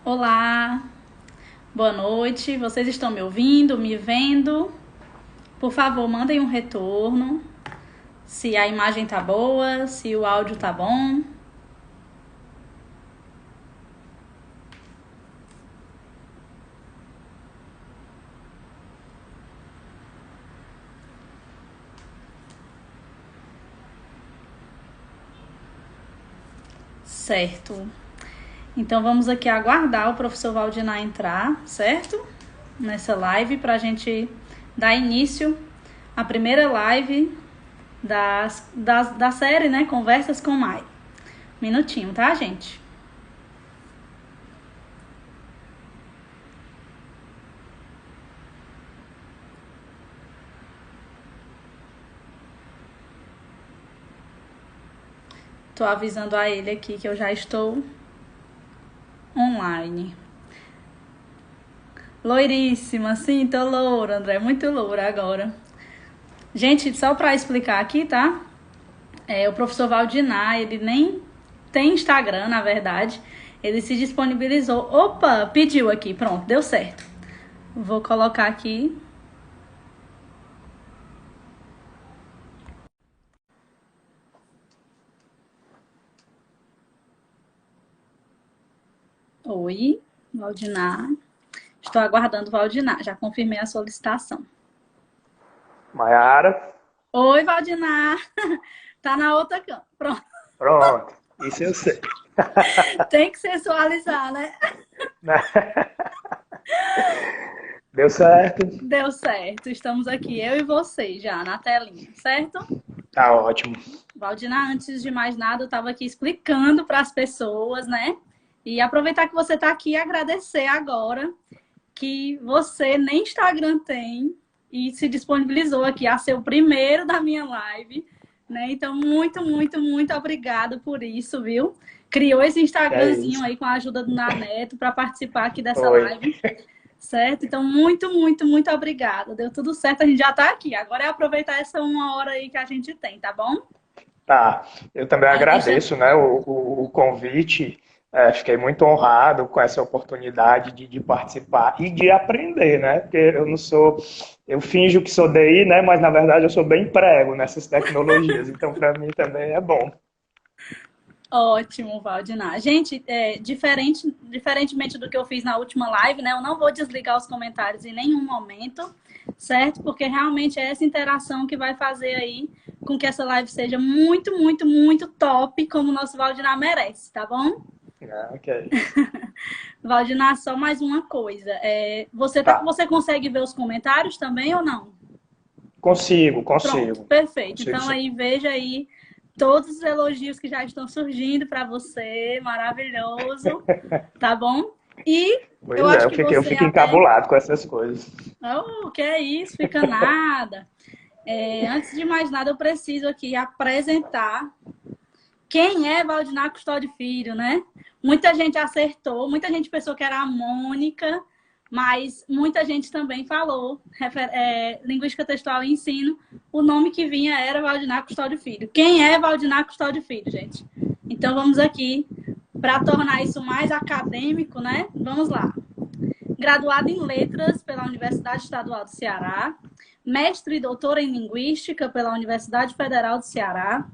Olá, boa noite. Vocês estão me ouvindo, me vendo? Por favor, mandem um retorno. Se a imagem tá boa, se o áudio tá bom. Certo. Então vamos aqui aguardar o professor Valdinar entrar, certo? Nessa live para a gente dar início à primeira live da série, né? Conversas com Mai. Minutinho, tá, gente? Tô avisando a ele aqui que eu já estou online. Loiríssima, sim, tô loura, André, muito loura agora. Gente, só para explicar aqui, tá? O professor Valdinar, ele nem tem Instagram, na verdade. Ele se disponibilizou. Opa, pediu aqui, pronto, deu certo. Vou colocar aqui. Oi, Valdinar. Estou aguardando o Valdinar, já confirmei a solicitação. Maiara, Oi, Valdinar. Tá na outra cama. Pronto. pronto. Isso eu sei. Tem que sensualizar, né? Deu certo? Deu certo. Estamos aqui, eu e você, já na telinha, certo? Tá ótimo. Valdinar, antes de mais nada, eu estava aqui explicando para as pessoas, né? E aproveitar que você está aqui e agradecer agora que você nem Instagram tem e se disponibilizou aqui a ser o primeiro da minha live, né? Então, muito, muito, muito obrigada por isso, viu? Criou esse Que é Instagramzinho isso. aí com a ajuda do Naneto para participar aqui dessa Foi. live, certo? Então, muito, muito, muito obrigada. Deu tudo certo, a gente já está aqui. Agora é aproveitar essa uma hora aí que a gente tem, tá bom? Tá. Eu também Aí deixa. agradeço, né, o convite. Fiquei muito honrado com essa oportunidade de participar e de aprender, né? Porque eu não sou. Eu finjo que sou DI, né? Mas na verdade eu sou bem prego nessas tecnologias. Então, para mim também é bom. Ótimo, Valdinar. Gente, diferentemente do que eu fiz na última live, né? Eu não vou desligar os comentários em nenhum momento, certo? Porque realmente é essa interação que vai fazer aí com que essa live seja muito, muito, muito top, como o nosso Valdinar merece, tá bom? Ok. Valdinar, só mais uma coisa. Tá. Você consegue ver os comentários também ou não? Consigo, Pronto, consigo. perfeito. Consigo Então sim. aí veja aí todos os elogios que já estão surgindo para você, maravilhoso, tá bom? E eu Pois é, acho eu que fiquei, eu você fico até, encabulado com essas coisas. oh, que é isso, fica nada. Antes de mais nada, eu preciso aqui apresentar quem é Valdinar Custódio Filho, né? Muita gente acertou, muita gente pensou que era a Mônica, mas muita gente também falou, linguística textual e ensino, o nome que vinha era Valdinar Custódio Filho. Quem é Valdinar Custódio Filho, gente? Então vamos aqui, para tornar isso mais acadêmico, né? Vamos lá. Graduado em Letras pela Universidade Estadual do Ceará, mestre e doutora em Linguística pela Universidade Federal do Ceará,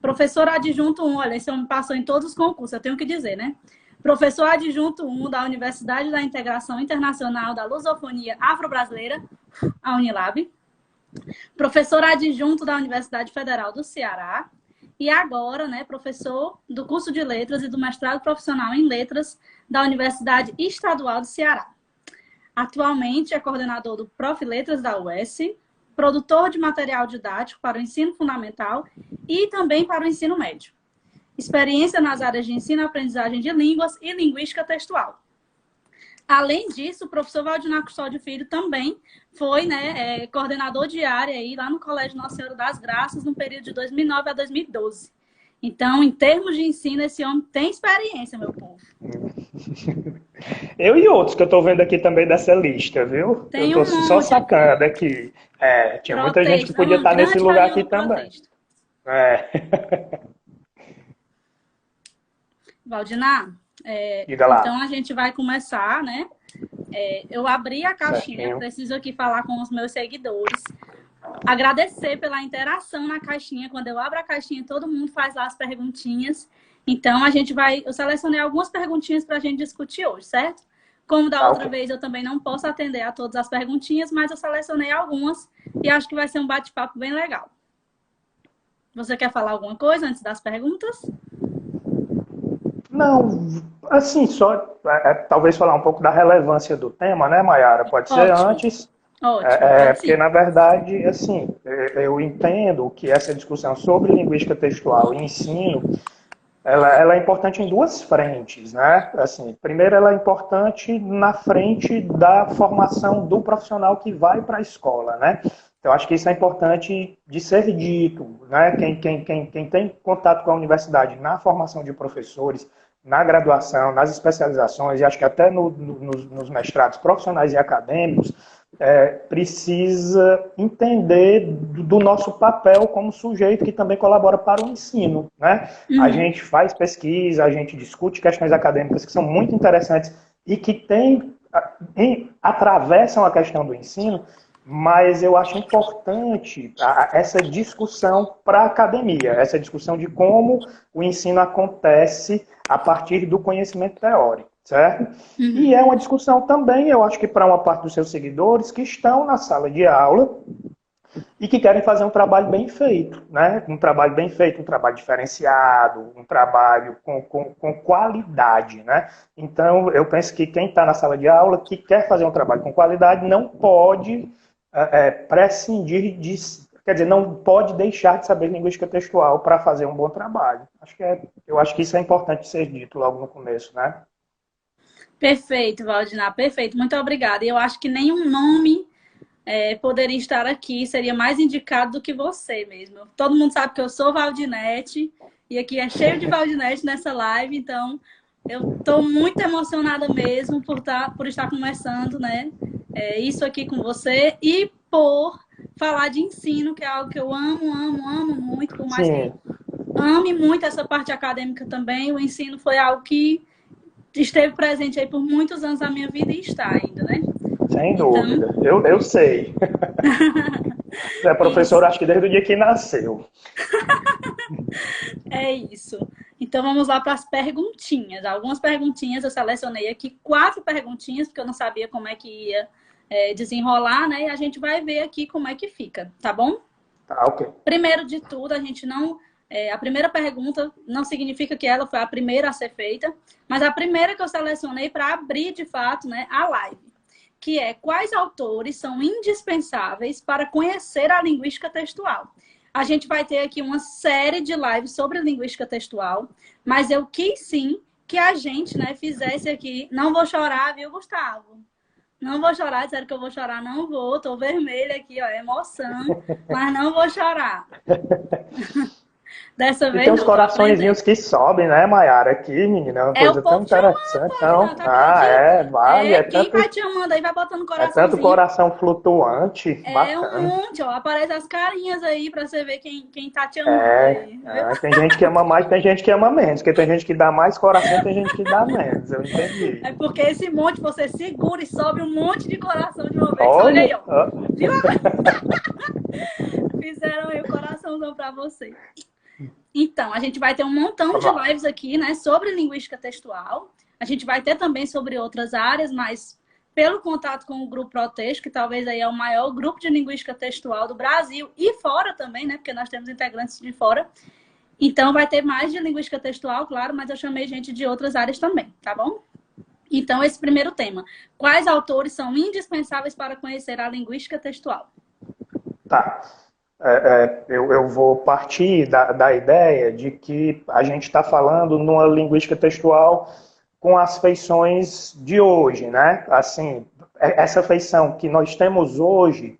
professor adjunto 1, olha, esse homem passou em todos os concursos, eu tenho que dizer, né? Professor adjunto 1 da Universidade da Integração Internacional da Lusofonia Afro-Brasileira, a Unilab. Professor adjunto da Universidade Federal do Ceará. E agora, né, professor do curso de Letras e do mestrado profissional em Letras da Universidade Estadual do Ceará. Atualmente é coordenador do Prof. Letras da UES, produtor de material didático para o ensino fundamental e também para o ensino médio. Experiência nas áreas de ensino e aprendizagem de línguas e linguística textual. Além disso, o professor Valdinar Custódio Filho também foi, né, coordenador de área aí lá no Colégio Nossa Senhora das Graças no período de 2009 a 2012. Então, em termos de ensino, esse homem tem experiência, meu povo. Eu e outros que eu estou vendo aqui também dessa lista, viu? Eu Tem estou um só monte aqui. sacando aqui. Tinha muita gente que Protesto. É podia uma estar nesse grande lugar família aqui do também. protesto. É. Valdinar, Diga lá. Então, a gente vai começar, né? Eu abri a caixinha, Certinho. preciso aqui falar com os meus seguidores. Agradecer pela interação na caixinha. Quando eu abro a caixinha, todo mundo faz lá as perguntinhas. Então, eu selecionei algumas perguntinhas para a gente discutir hoje, certo? Como da outra vez eu também não posso atender a todas as perguntinhas, mas eu selecionei algumas e acho que vai ser um bate-papo bem legal. Você quer falar alguma coisa antes das perguntas? Não, assim, só talvez falar um pouco da relevância do tema, né, Mayara? Pode ser antes. Ótimo, pode Porque, sim. na verdade, assim, eu entendo que essa discussão sobre linguística textual e ensino, ela é importante em duas frentes, né? Assim, primeiro, ela é importante na frente da formação do profissional que vai para a escola, né? Então, acho que isso é importante de ser dito, né? Quem tem contato com a universidade na formação de professores, na graduação, nas especializações, e acho que até nos mestrados profissionais e acadêmicos, precisa entender do nosso papel como sujeito que também colabora para o ensino, né? A gente faz pesquisa, a gente discute questões acadêmicas que são muito interessantes e que atravessam a questão do ensino, mas eu acho importante essa discussão para a academia, essa discussão de como o ensino acontece a partir do conhecimento teórico, certo? E é uma discussão também, eu acho que para uma parte dos seus seguidores que estão na sala de aula e que querem fazer um trabalho bem feito, né? Um trabalho bem feito, um trabalho diferenciado, um trabalho com qualidade, né? Então, eu penso que quem está na sala de aula, que quer fazer um trabalho com qualidade, não pode prescindir de... Quer dizer, não pode deixar de saber linguística textual para fazer um bom trabalho. Eu acho que isso é importante ser dito logo no começo, né? Perfeito, Valdinar, perfeito. Muito obrigada. Eu acho que nenhum nome poderia estar aqui, seria mais indicado do que você mesmo. Todo mundo sabe que eu sou Valdinete e aqui é cheio de Valdinete nessa live, então eu estou muito emocionada mesmo por estar começando, né? Isso aqui com você e por falar de ensino, que é algo que eu amo muito, por mais que ame muito essa parte acadêmica também, o ensino foi algo que esteve presente aí por muitos anos da minha vida e está ainda, né? Sem dúvida. Eu sei. Você é professor, acho que desde o dia que nasceu. É isso. Então vamos lá para as perguntinhas. Algumas perguntinhas, eu selecionei aqui 4 perguntinhas, porque eu não sabia como é que ia desenrolar, né? E a gente vai ver aqui como é que fica, tá bom? Tá, ok. Primeiro de tudo, a gente não... a primeira pergunta não significa que ela foi a primeira a ser feita, mas a primeira que eu selecionei para abrir, de fato, né, a live, que é: quais autores são indispensáveis para conhecer a linguística textual? A gente vai ter aqui uma série de lives sobre linguística textual, mas eu quis sim que a gente, né, fizesse aqui... Não vou chorar, viu, Gustavo? Não vou chorar, disseram que eu vou chorar, não vou. Tô vermelha aqui, ó, emoção, mas não vou chorar. Dessa E vez tem uns não, tô aprendendo. coraçõezinhos que sobem, né, Mayara? Aqui, menina, é uma É o coisa tão povo te amando, interessante. Valdinar, Então, tu acredita? vale. Quem vai te amando aí, vai botando Tanto coraçãozinho. coração flutuante, É um bacana. monte, ó. Aparece as carinhas aí pra você ver quem tá te amando aí. Tem gente que ama mais, tem gente que ama menos, porque tem gente que dá mais coração, tem gente que dá menos, eu entendi. É porque esse monte você segura e sobe um monte de coração de uma vez. Olha aí, Olha, ó. Viu? Fizeram aí o coraçãozão pra você. Então, a gente vai ter um montão de lives aqui, né, sobre linguística textual. A gente vai ter também sobre outras áreas, mas pelo contato com o Grupo Protexto, que talvez aí é o maior grupo de linguística textual do Brasil e fora também, né, porque nós temos integrantes de fora. Então, vai ter mais de linguística textual, claro, mas eu chamei gente de outras áreas também, tá bom? Então, esse primeiro tema. Quais autores são indispensáveis para conhecer a linguística textual? Tá. Eu vou partir da ideia de que a gente está falando numa linguística textual com as feições de hoje, né? Assim, essa feição que nós temos hoje,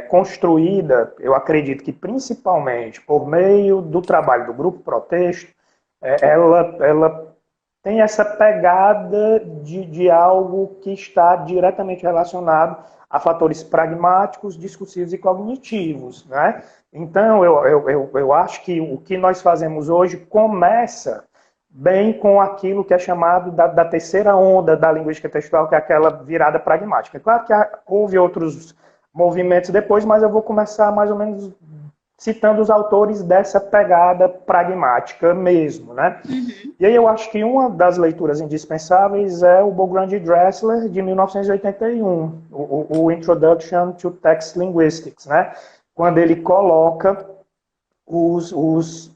construída, eu acredito que principalmente por meio do trabalho do Grupo Protexto, ela tem essa pegada de algo que está diretamente relacionado a fatores pragmáticos, discursivos e cognitivos, né? Então, eu acho que o que nós fazemos hoje começa bem com aquilo que é chamado da terceira onda da linguística textual, que é aquela virada pragmática. Claro que houve outros movimentos depois, mas eu vou começar mais ou menos citando os autores dessa pegada pragmática mesmo, né? Uhum. E aí eu acho que uma das leituras indispensáveis é o Bogrand e Dressler, de 1981, o Introduction to Text Linguistics, né? Quando ele coloca os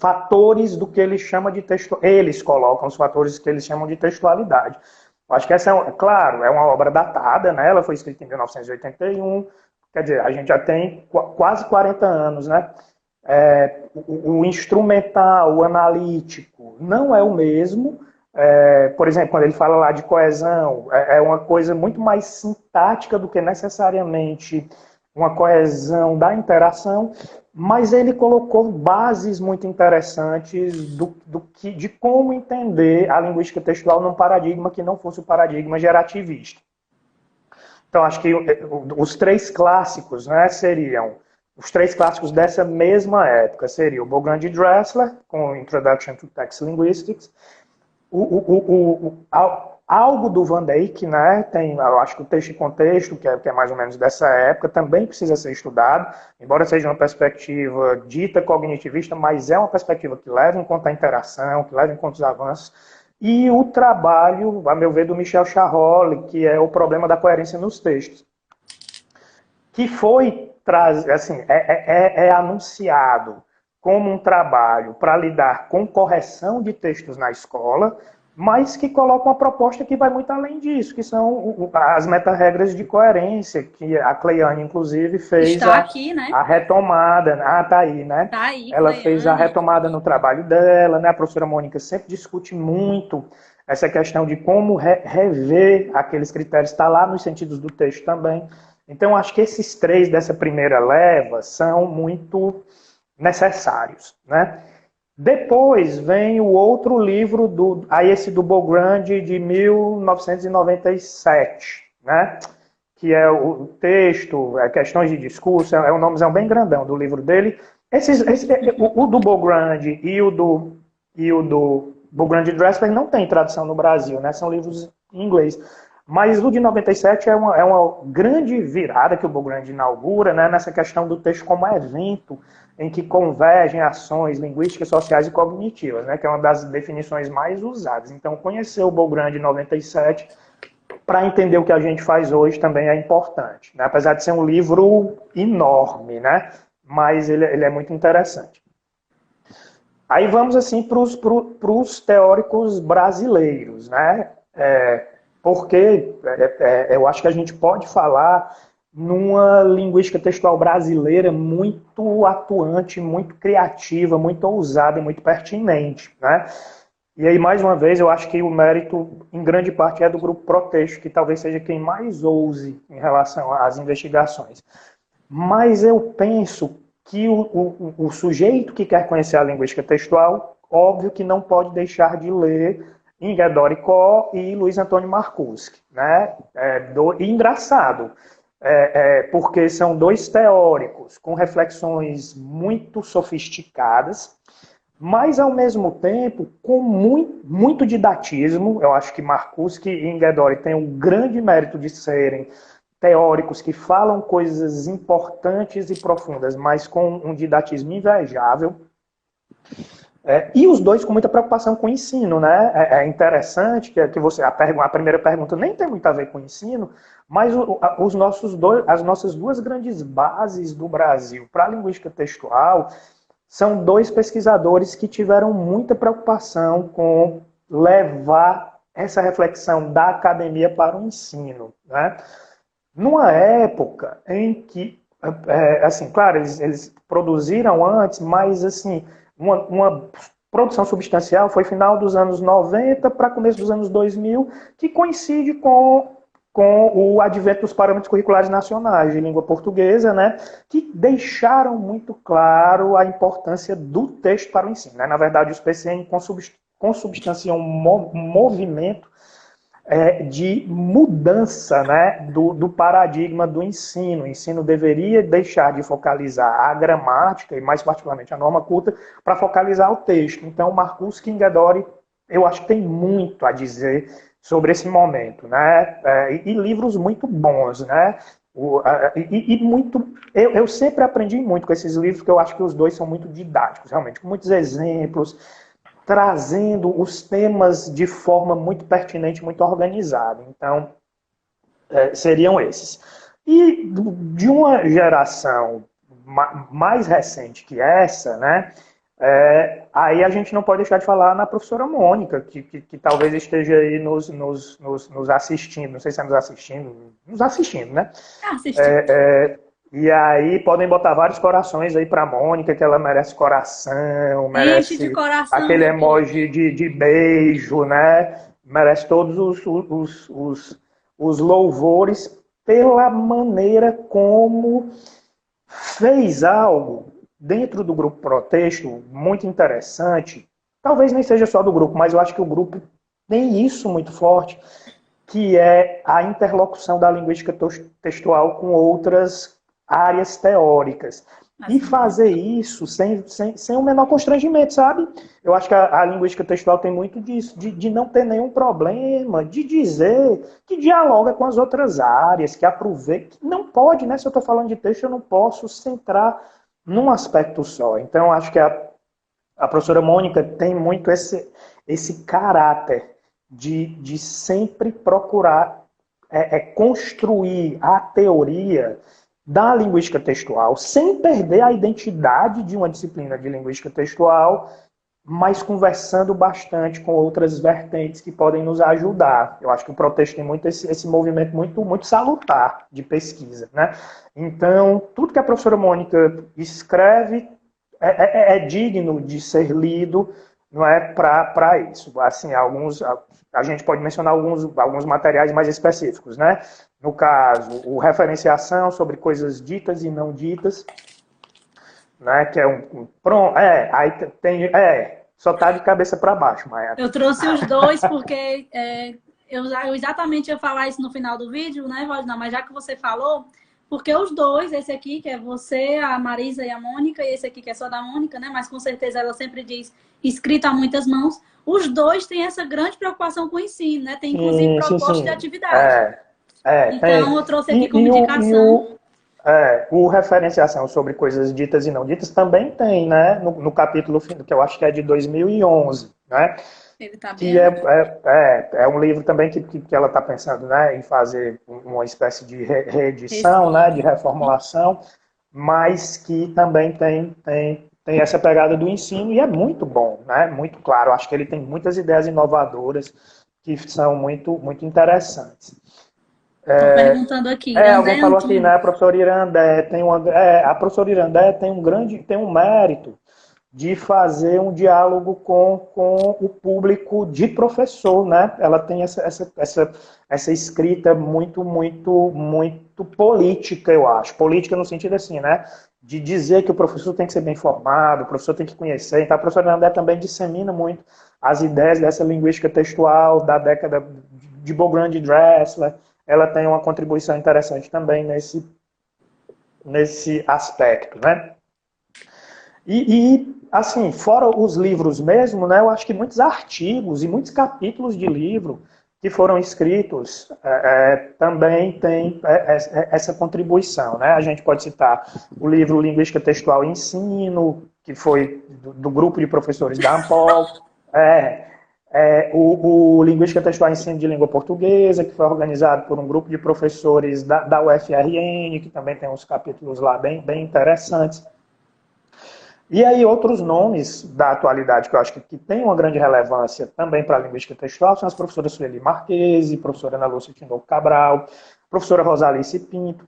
fatores do que ele chama de textualidade. Eles colocam os fatores que eles chamam de textualidade. Eu acho que essa, claro, é uma obra datada, né? Ela foi escrita em 1981, quer dizer, a gente já tem quase 40 anos, né? O instrumental, o analítico, não é o mesmo. Por exemplo, quando ele fala lá de coesão, é uma coisa muito mais sintática do que necessariamente uma coesão da interação, mas ele colocou bases muito interessantes de como entender a linguística textual num paradigma que não fosse o paradigma gerativista. Então, acho que os três clássicos, né, seriam os três clássicos dessa mesma época. Seria o Bogrand e Dressler, com Introduction to Text Linguistics, algo do Van Dijk, né, tem, eu acho que o Texto e Contexto, que é mais ou menos dessa época, também precisa ser estudado, embora seja uma perspectiva dita cognitivista, mas é uma perspectiva que leva em conta a interação, que leva em conta os avanços. E o trabalho, a meu ver, do Michel Charolles, que é o problema da coerência nos textos, que foi assim, anunciado como um trabalho para lidar com correção de textos na escola, mas que coloca uma proposta que vai muito além disso, que são as meta-regras de coerência, que a Cleiane, inclusive, fez aqui, né? A retomada. Ah, tá aí, né? Tá aí, ela Cleiane. Fez a retomada no trabalho dela, né? A professora Mônica sempre discute muito essa questão de como rever aqueles critérios, está lá nos sentidos do texto também. Então, acho que esses três dessa primeira leva são muito necessários, né? Depois vem o outro livro, esse do Bogrand, de 1997, né? Que é o texto, questões de discurso, é um nomezão bem grandão do livro dele. O do Bogrand e o do Bogrand e Dressler não tem tradução no Brasil, né? São livros em inglês. Mas o de 97 é uma grande virada que o Bogrand inaugura, né, nessa questão do texto como evento em que convergem ações linguísticas, sociais e cognitivas, né, que é uma das definições mais usadas. Então, conhecer o Bogrand de 97 para entender o que a gente faz hoje também é importante, né, apesar de ser um livro enorme, né, mas ele é muito interessante. Aí vamos assim para os teóricos brasileiros, né, porque eu acho que a gente pode falar numa linguística textual brasileira muito atuante, muito criativa, muito ousada e muito pertinente, né? E aí, mais uma vez, eu acho que o mérito, em grande parte, é do grupo Protexto, que talvez seja quem mais ouse em relação às investigações. Mas eu penso que o sujeito que quer conhecer a linguística textual, óbvio que não pode deixar de ler Ingeborg Icó e Luiz Antônio Marcuski, né? Engraçado, porque são dois teóricos com reflexões muito sofisticadas, mas ao mesmo tempo com muito didatismo. Eu acho que Marcuski e Ingeborg têm um grande mérito de serem teóricos que falam coisas importantes e profundas, mas com um didatismo invejável. E os dois com muita preocupação com o ensino, né? É interessante que você a primeira pergunta nem tem muito a ver com o ensino, mas as nossas duas grandes bases do Brasil para a linguística textual são dois pesquisadores que tiveram muita preocupação com levar essa reflexão da academia para o ensino, né? Numa época em que, assim, claro, eles produziram antes, mas assim, uma produção substancial foi final dos anos 90 para começo dos anos 2000, que coincide com o advento dos parâmetros curriculares nacionais de língua portuguesa, né, que deixaram muito claro a importância do texto para o ensino, né? Na verdade, os PCN consubstanciam um movimento de mudança, né, do paradigma do ensino. O ensino deveria deixar de focalizar a gramática, e mais particularmente a norma culta, para focalizar o texto. Então, Marcus Kingadori, eu acho que tem muito a dizer sobre esse momento, né? E livros muito bons, né? Muito, eu sempre aprendi muito com esses livros, porque eu acho que os dois são muito didáticos, realmente, com muitos exemplos, trazendo os temas de forma muito pertinente, muito organizada. Então, seriam esses. E de uma geração mais recente que essa, né? Aí a gente não pode deixar de falar na professora Mônica, que talvez esteja aí nos assistindo, não sei se é nos assistindo, né? Assistindo. E aí podem botar vários corações aí pra Mônica, que ela merece coração, Enche de merece coração, aquele meu povo. emoji de beijo, né? Merece todos os louvores pela maneira como fez algo dentro do grupo Protesto muito interessante. Talvez nem seja só do grupo, mas eu acho que o grupo tem isso muito forte, que é a interlocução da linguística textual com outras áreas teóricas. E Assim, fazer isso sem o menor constrangimento, sabe? Eu acho que a linguística textual tem muito disso, de não ter nenhum problema, de dizer que dialoga com as outras áreas, que aproveita. Não pode, né? Se eu estou falando de texto, eu não posso centrar num aspecto só. Então, acho que a professora Mônica tem muito esse caráter de sempre procurar construir a teoria da linguística textual, sem perder a identidade de uma disciplina de linguística textual, mas conversando bastante com outras vertentes que podem nos ajudar. Eu acho que o Protesto tem muito esse movimento muito salutar de pesquisa, né? Então, tudo que a professora Mônica escreve é digno de ser lido, não é, para isso. Assim, a gente pode mencionar alguns materiais mais específicos, né? No caso, o referenciação sobre coisas ditas e não ditas, né? Que é pronto, aí tem, só tá de cabeça para baixo, Maia. eu trouxe os dois porque eu exatamente ia falar isso no final do vídeo, né, Valdinar? Mas já que você falou, porque os dois, esse aqui que é você, a Marisa e a Mônica, e esse aqui que é só da Mônica, né? Mas com certeza ela sempre diz escrito a muitas mãos. Os dois têm essa grande preocupação com o ensino, né? Tem inclusive proposta de Sim. atividade. Então Tem. eu trouxe aqui como E, indicação. o referenciação sobre coisas ditas e não ditas também tem, né? No capítulo que eu acho que é de 2011, né? Ele tá bem Que ali. é um livro também que ela está pensando, né, em fazer uma espécie de reedição, né, de Recife. reformulação, mas que também tem essa pegada do ensino e é muito bom, né, muito claro. Acho que ele tem muitas ideias inovadoras que são muito interessantes. Estão perguntando aqui, Irandé Alguém falou aqui, Antunes. né, a professora Irandé a professora Irandé tem um mérito de fazer um diálogo com o público de professor, né? Ela tem essa escrita muito política, eu acho. Política no sentido assim, né? De dizer que o professor tem que ser bem formado, o professor tem que conhecer. Então, a professora André também dissemina muito as ideias dessa linguística textual da década de Bogrand e Dressler. Ela tem uma contribuição interessante também nesse aspecto, né? Assim, fora os livros mesmo, né, eu acho que muitos artigos e muitos capítulos de livro que foram escritos também têm essa contribuição, né? A gente pode citar o livro Linguística Textual e Ensino, que foi do grupo de professores da Ampol, o Linguística Textual e Ensino de Língua Portuguesa, que foi organizado por um grupo de professores da UFRN, que também tem uns capítulos lá bem interessantes. E aí outros nomes da atualidade que eu acho que tem uma grande relevância também para a linguística textual são as professoras Sueli Marquesi, professora Ana Lúcia Tinoco Cabral, professora Rosalice Pinto,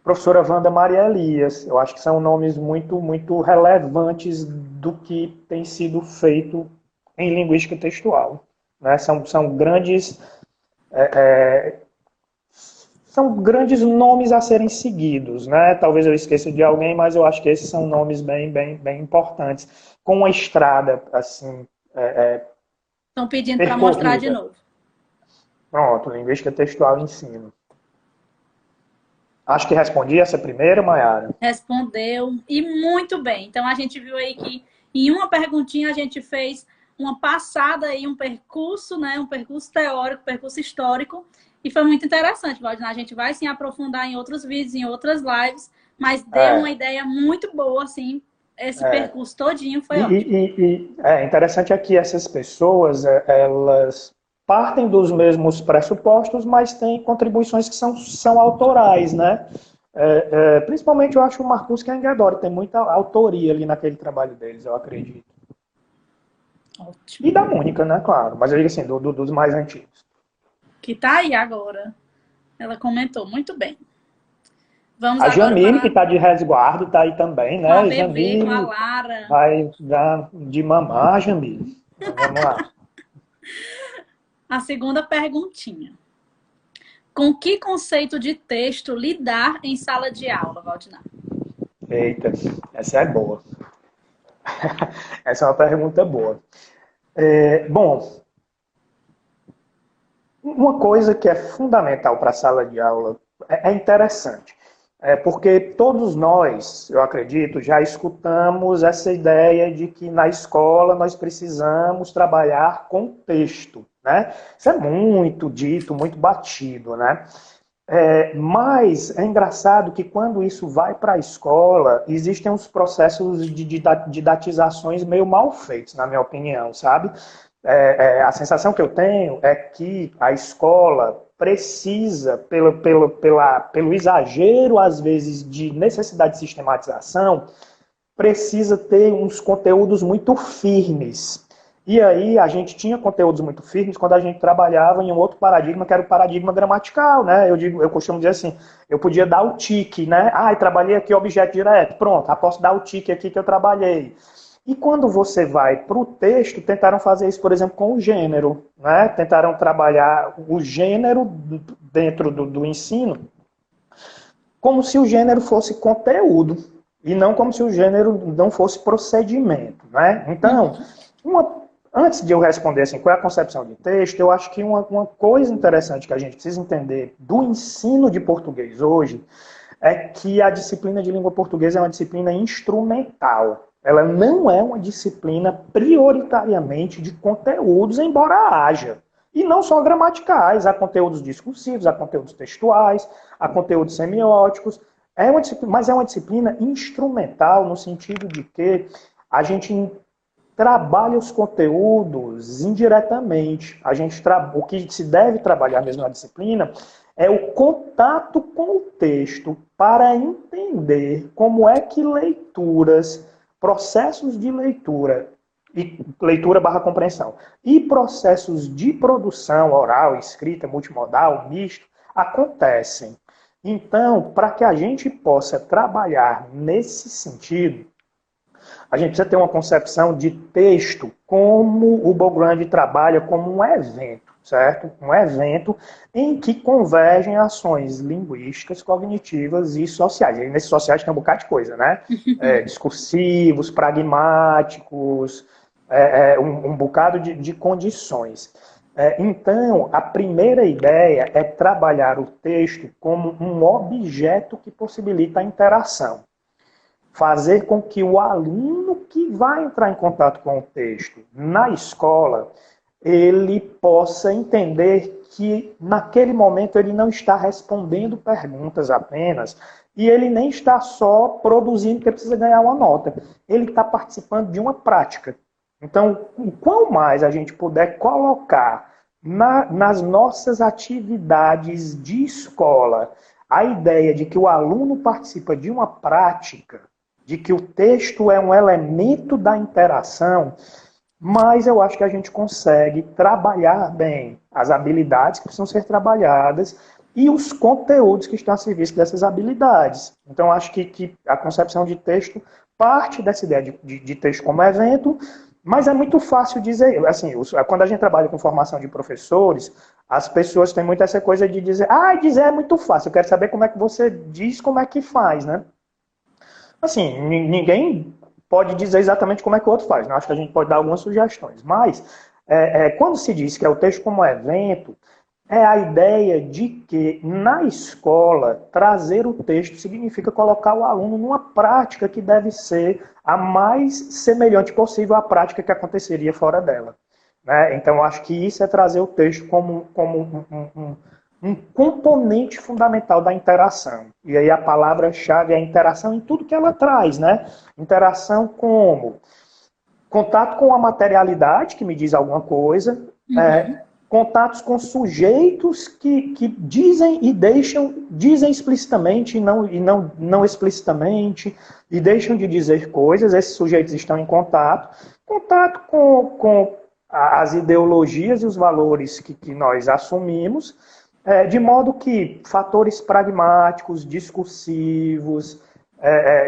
professora Wanda Maria Elias. Eu acho que são nomes muito relevantes do que tem sido feito em linguística textual, né? São grandes nomes a serem seguidos, né? Talvez eu esqueça de alguém, mas eu acho que esses são nomes bem importantes, com uma estrada assim Estão pedindo para mostrar de percorrida. novo. Pronto, linguística textual e ensino. Acho que respondi essa primeira, Mayara. Respondeu e muito bem. Então a gente viu aí que em uma perguntinha a gente fez uma passada aí, um percurso, né? Um percurso teórico, percurso histórico. E foi muito interessante, Valdinei. A gente vai se aprofundar em outros vídeos, em outras lives, mas deu uma É, ideia muito boa, assim. Esse é. percurso todinho foi ótimo. É interessante aqui essas pessoas, elas partem dos mesmos pressupostos, mas têm contribuições que são autorais, né? Principalmente eu acho o Marcus Kengadori, tem muita autoria ali naquele trabalho deles, eu acredito. E Ótimo. da Mônica, né? Claro, mas eu digo assim, dos mais antigos. Que tá aí agora. Ela comentou muito bem. Vamos A agora Jamile, que para está de resguardo, está aí também, com a né? bebê, com a Jamile Lara. vai dar de mamar, Jamile. Então, vamos lá. A segunda perguntinha. Com que conceito de texto lidar em sala de aula, Valdinei? Eita, essa é boa. Essa é uma pergunta boa. Bom, uma coisa que é fundamental para a sala de aula é interessante, porque todos nós, eu acredito, já escutamos essa ideia de que na escola nós precisamos trabalhar com texto, né? Isso é muito dito, muito batido, né? Mas é engraçado que quando isso vai para a escola, existem uns processos de didatizações meio mal feitos, na minha opinião, sabe? A sensação que eu tenho é que a escola precisa, pelo exagero, às vezes, de necessidade de sistematização, precisa ter uns conteúdos muito firmes. E aí a gente tinha conteúdos muito firmes quando a gente trabalhava em um outro paradigma, que era o paradigma gramatical, né? Eu costumo dizer assim, eu podia dar o tique, né? Ah, eu trabalhei aqui objeto direto, pronto, posso dar o tique aqui que eu trabalhei. E quando você vai para o texto, tentaram fazer isso, por exemplo, com o gênero, né? Tentaram trabalhar o gênero dentro do ensino como se o gênero fosse conteúdo e não como se o gênero não fosse procedimento, né? Então, antes de eu responder assim, qual é a concepção de texto, eu acho que uma coisa interessante que a gente precisa entender do ensino de português hoje é que a disciplina de língua portuguesa é uma disciplina instrumental. Ela não é uma disciplina prioritariamente de conteúdos, embora haja. E não só gramaticais, há conteúdos discursivos, há conteúdos textuais, há conteúdos semióticos, mas é uma disciplina instrumental no sentido de que a gente trabalha os conteúdos indiretamente. O que se deve trabalhar mesmo na disciplina é o contato com o texto para entender como é que leituras, processos de leitura e leitura barra compreensão e processos de produção oral, escrita, multimodal, misto, acontecem. Então, para que a gente possa trabalhar nesse sentido, a gente precisa ter uma concepção de texto como o Bogrand trabalha como um evento, certo? Um evento em que convergem ações linguísticas, cognitivas e sociais. E nesses sociais tem um bocado de coisa, né? Discursivos, pragmáticos, um bocado de condições. Então, a primeira ideia é trabalhar o texto como um objeto que possibilita a interação. Fazer com que o aluno que vai entrar em contato com o texto na escola, ele possa entender que naquele momento ele não está respondendo perguntas apenas, e ele nem está só produzindo porque precisa ganhar uma nota. Ele está participando de uma prática. Então, o quão mais a gente puder colocar nas nossas atividades de escola a ideia de que o aluno participa de uma prática, de que o texto é um elemento da interação, mas eu acho que a gente consegue trabalhar bem as habilidades que precisam ser trabalhadas e os conteúdos que estão a serviço dessas habilidades. Então, acho que a concepção de texto parte dessa ideia de texto como evento, mas é muito fácil dizer, assim, quando a gente trabalha com formação de professores, as pessoas têm muito essa coisa de dizer, dizer é muito fácil, eu quero saber como é que você diz, como é que faz, né? Assim, ninguém pode dizer exatamente como é que o outro faz, né? Acho que a gente pode dar algumas sugestões, mas quando se diz que é o texto como evento, é a ideia de que, na escola, trazer o texto significa colocar o aluno numa prática que deve ser a mais semelhante possível à prática que aconteceria fora dela. Né? Então, eu acho que isso é trazer o texto como um componente fundamental da interação. E aí a palavra-chave é a interação em tudo que ela traz. Né? Interação como contato com a materialidade, que me diz alguma coisa, contatos com sujeitos que dizem e deixam, dizem explicitamente e não explicitamente, e deixam de dizer coisas, esses sujeitos estão em contato com as ideologias e os valores que nós assumimos, de modo que fatores pragmáticos, discursivos,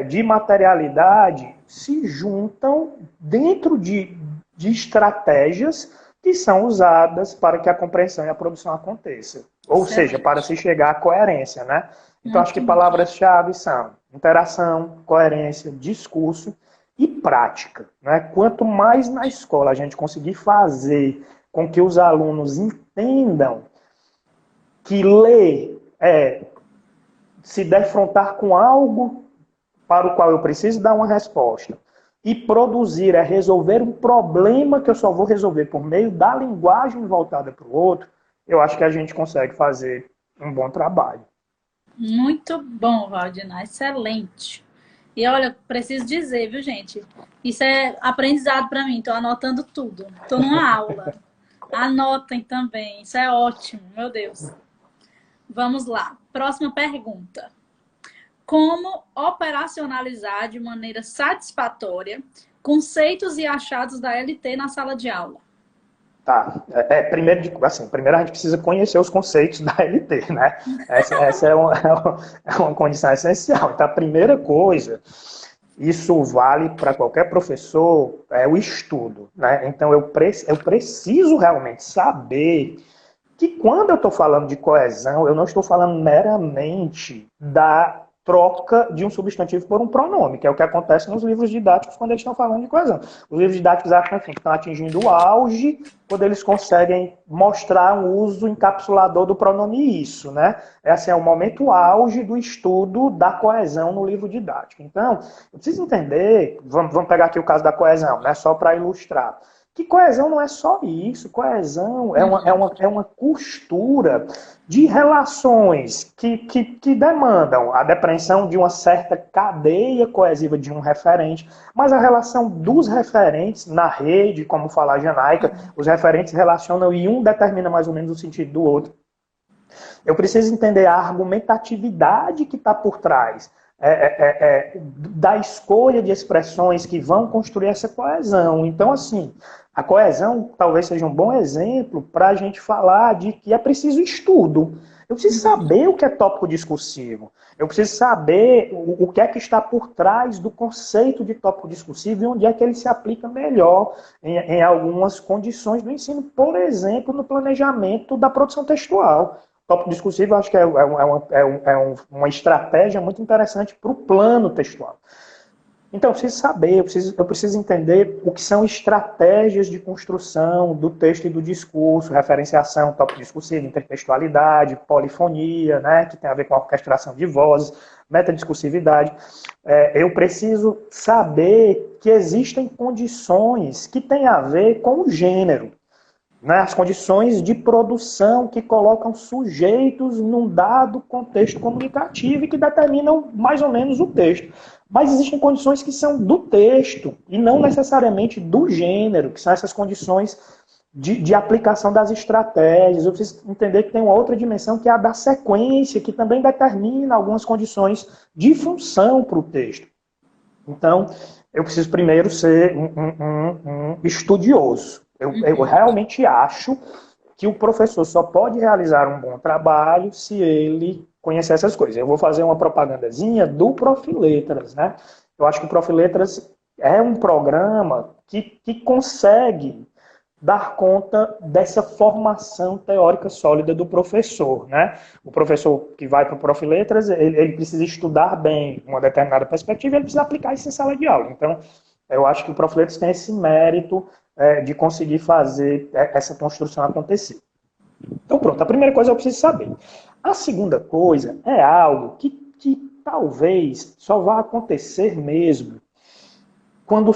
de materialidade se juntam dentro de estratégias que são usadas para que a compreensão e a produção aconteça. Ou seja, para se chegar à coerência, né? Então, acho que palavras-chave são interação, coerência, discurso e prática. Né? Quanto mais na escola a gente conseguir fazer com que os alunos entendam que ler é se defrontar com algo para o qual eu preciso dar uma resposta, e produzir é resolver um problema que eu só vou resolver por meio da linguagem voltada para o outro, eu acho que a gente consegue fazer um bom trabalho. Muito bom, Valdinar, excelente. E olha, preciso dizer, viu, gente? Isso é aprendizado para mim, estou anotando tudo. Estou numa aula. Anotem também, isso é ótimo, meu Deus. Vamos lá, próxima pergunta. Como operacionalizar de maneira satisfatória conceitos e achados da LT na sala de aula? Tá. Primeiro a gente precisa conhecer os conceitos da LT, né? Essa é uma condição essencial. Então, a primeira coisa, isso vale para qualquer professor, é o estudo, né? Então, eu preciso realmente saber que quando eu estou falando de coesão, eu não estou falando meramente da troca de um substantivo por um pronome, que é o que acontece nos livros didáticos quando eles estão falando de coesão. Os livros didáticos acham que estão atingindo o auge quando eles conseguem mostrar um uso encapsulador do pronome isso, né? Esse é o momento auge do estudo da coesão no livro didático. Então, eu preciso entender, vamos pegar aqui o caso da coesão, né? Só para ilustrar. Que coesão não é só isso, coesão é uma costura de relações que demandam a depreensão de uma certa cadeia coesiva de um referente, mas a relação dos referentes na rede, como fala a Janaica, os referentes relacionam e um determina mais ou menos o sentido do outro. Eu preciso entender a argumentatividade que está por trás da escolha de expressões que vão construir essa coesão. Então, assim, a coesão talvez seja um bom exemplo para a gente falar de que é preciso estudo. Eu preciso saber o que é tópico discursivo. Eu preciso saber o que é que está por trás do conceito de tópico discursivo e onde é que ele se aplica melhor em algumas condições do ensino. Por exemplo, no planejamento da produção textual. Tópico discursivo, eu acho que é uma estratégia muito interessante para o plano textual. Então, eu preciso saber, eu preciso entender o que são estratégias de construção do texto e do discurso, referenciação, tópico discursivo, intertextualidade, polifonia, né, que tem a ver com a orquestração de vozes, metadiscursividade. Eu preciso saber que existem condições que têm a ver com o gênero. Né, as condições de produção que colocam sujeitos num dado contexto comunicativo e que determinam mais ou menos o texto. Mas existem condições que são do texto e não necessariamente do gênero, que são essas condições de aplicação das estratégias. Eu preciso entender que tem uma outra dimensão que é a da sequência, que também determina algumas condições de função para o texto. Então, eu preciso primeiro ser um estudioso. Eu realmente acho que o professor só pode realizar um bom trabalho se ele conhecer essas coisas. Eu vou fazer uma propagandazinha do Profiletras, né? Eu acho que o Profiletras é um programa que consegue dar conta dessa formação teórica sólida do professor, né? O professor que vai para o Profiletras, ele precisa estudar bem uma determinada perspectiva e ele precisa aplicar isso em sala de aula. Então, eu acho que o Profiletras tem esse mérito de conseguir fazer essa construção acontecer. Então, pronto, a primeira coisa eu preciso saber. A segunda coisa é algo que talvez só vá acontecer mesmo quando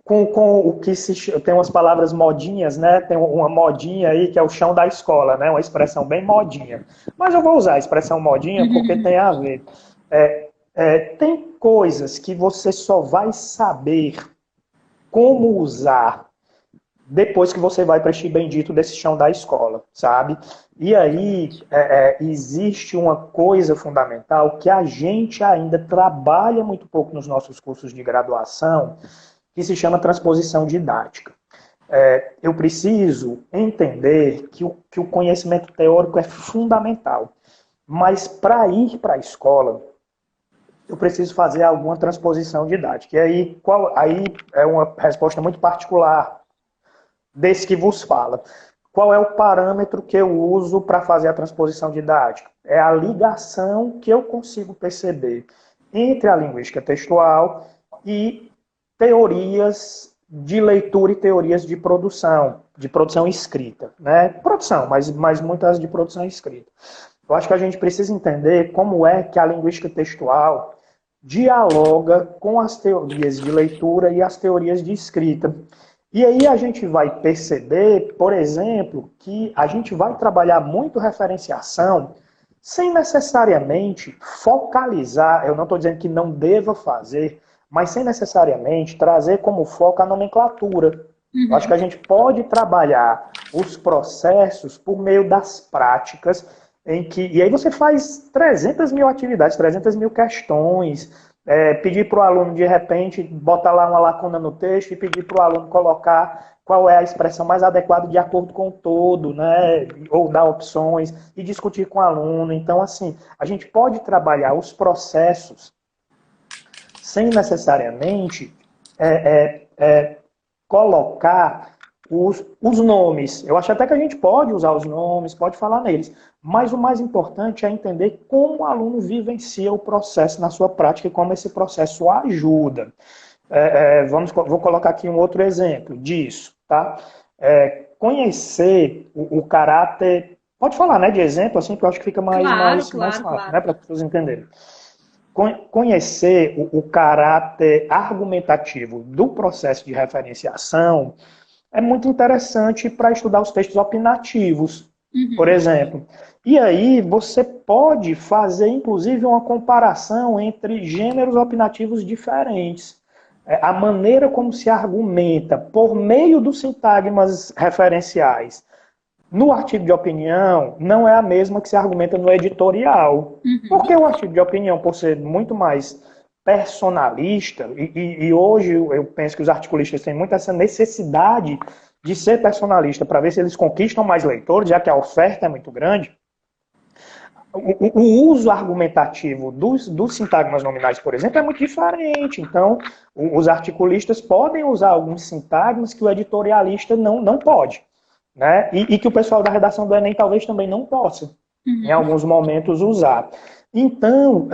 com o que tem umas palavras modinhas, né? Tem uma modinha aí que é o chão da escola, né? Uma expressão bem modinha. Mas eu vou usar a expressão modinha porque tem a ver. Tem coisas que você só vai saber como usar depois que você vai para este bendito desse chão da escola, sabe? E aí existe uma coisa fundamental que a gente ainda trabalha muito pouco nos nossos cursos de graduação, que se chama transposição didática. Eu preciso entender que o conhecimento teórico é fundamental, mas para ir para a escola, eu preciso fazer alguma transposição didática. E aí é uma resposta muito particular desse que vos fala. Qual é o parâmetro que eu uso para fazer a transposição didática? É a ligação que eu consigo perceber entre a linguística textual e teorias de leitura e teorias de produção escrita. Né? Produção, mas muitas de produção escrita. Eu acho que a gente precisa entender como é que a linguística textual dialoga com as teorias de leitura e as teorias de escrita. E aí a gente vai perceber, por exemplo, que a gente vai trabalhar muito referenciação sem necessariamente focalizar, eu não estou dizendo que não deva fazer, mas sem necessariamente trazer como foco a nomenclatura. Eu acho que a gente pode trabalhar os processos por meio das práticas, e aí você faz 300 mil atividades, 300 mil questões, pedir para o aluno, de repente, botar lá uma lacuna no texto e pedir para o aluno colocar qual é a expressão mais adequada de acordo com o todo, né? Ou dar opções e discutir com o aluno. Então, assim, a gente pode trabalhar os processos sem necessariamente colocar os nomes. Eu acho até que a gente pode usar os nomes, pode falar neles, mas o mais importante é entender como o aluno vivencia o processo na sua prática e como esse processo ajuda. Vou colocar aqui um outro exemplo disso, tá? Conhecer o caráter... Pode falar, né, de exemplo, assim, que eu acho que fica mais fácil, claro. né, para as pessoas entenderem. Conhecer o caráter argumentativo do processo de referenciação é muito interessante para estudar os textos opinativos, por exemplo. E aí você pode fazer, inclusive, uma comparação entre gêneros opinativos diferentes. A maneira como se argumenta por meio dos sintagmas referenciais no artigo de opinião não é a mesma que se argumenta no editorial. Porque o artigo de opinião, por ser muito mais personalista, e hoje eu penso que os articulistas têm muito essa necessidade de ser personalista para ver se eles conquistam mais leitores, já que a oferta é muito grande. O uso argumentativo dos sintagmas nominais, por exemplo, é muito diferente. Então, os articulistas podem usar alguns sintagmas que o editorialista não pode. Né? E que o pessoal da redação do Enem talvez também não possa, em alguns momentos, usar. Então,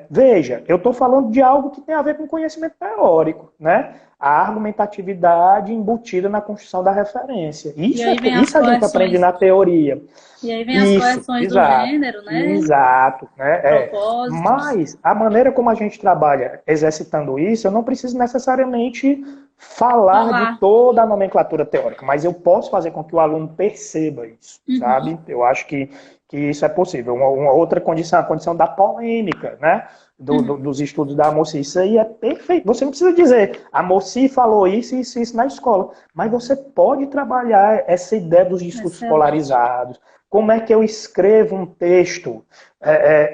veja, eu estou falando de algo que tem a ver com conhecimento teórico, né? A argumentatividade embutida na construção da referência. Isso a gente aprende na teoria. E aí vem as correções do gênero, né? Exato. Né? Mas a maneira como a gente trabalha exercitando isso, eu não preciso necessariamente falar de toda a nomenclatura teórica, mas eu posso fazer com que o aluno perceba isso, sabe? Eu acho que isso é possível. Uma outra condição, a condição da polêmica, né? Dos estudos da Amossi. Isso aí é perfeito. Você não precisa dizer, a Amossi falou isso e isso na escola, mas você pode trabalhar essa ideia dos discursos polarizados. Como é que eu escrevo um texto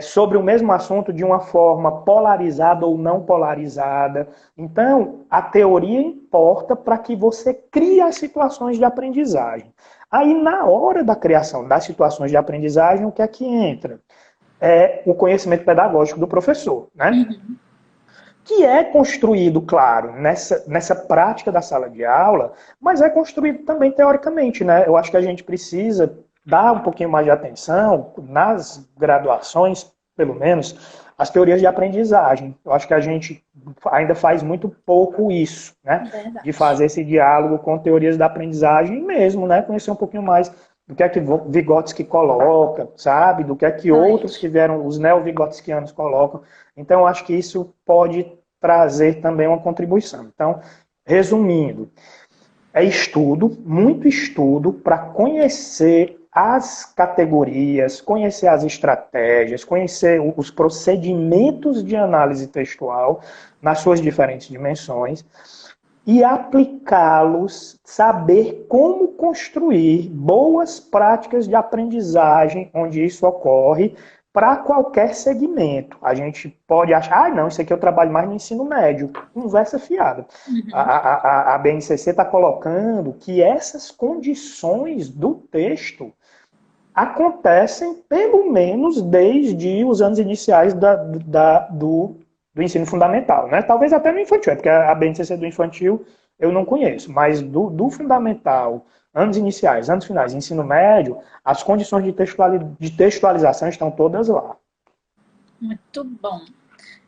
sobre o mesmo assunto de uma forma polarizada ou não polarizada? Então, a teoria importa para que você crie as situações de aprendizagem. Aí, na hora da criação das situações de aprendizagem, o que é que entra? É o conhecimento pedagógico do professor, né? Que é construído, claro, nessa prática da sala de aula, mas é construído também teoricamente, né? Eu acho que a gente precisa dar um pouquinho mais de atenção nas graduações, pelo menos, às teorias de aprendizagem. Eu acho que a gente ainda faz muito pouco isso, né? De fazer esse diálogo com teorias da aprendizagem mesmo, né? Conhecer um pouquinho mais do que é que Vygotsky coloca, sabe? Do que é que outros que vieram, os neo-vygotskianos colocam. Então, eu acho que isso pode trazer também uma contribuição. Então, resumindo, é estudo, muito estudo, para conhecer as categorias, conhecer as estratégias, conhecer os procedimentos de análise textual nas suas diferentes dimensões e aplicá-los, saber como construir boas práticas de aprendizagem onde isso ocorre para qualquer segmento. A gente pode achar, não, isso aqui eu trabalho mais no ensino médio. Conversa fiada. Uhum. A BNCC está colocando que essas condições do texto acontecem pelo menos desde os anos iniciais do ensino fundamental, né? Talvez até no infantil, porque a BNCC do infantil eu não conheço, mas do fundamental, anos iniciais, anos finais, ensino médio, as condições de textualização estão todas lá. Muito bom.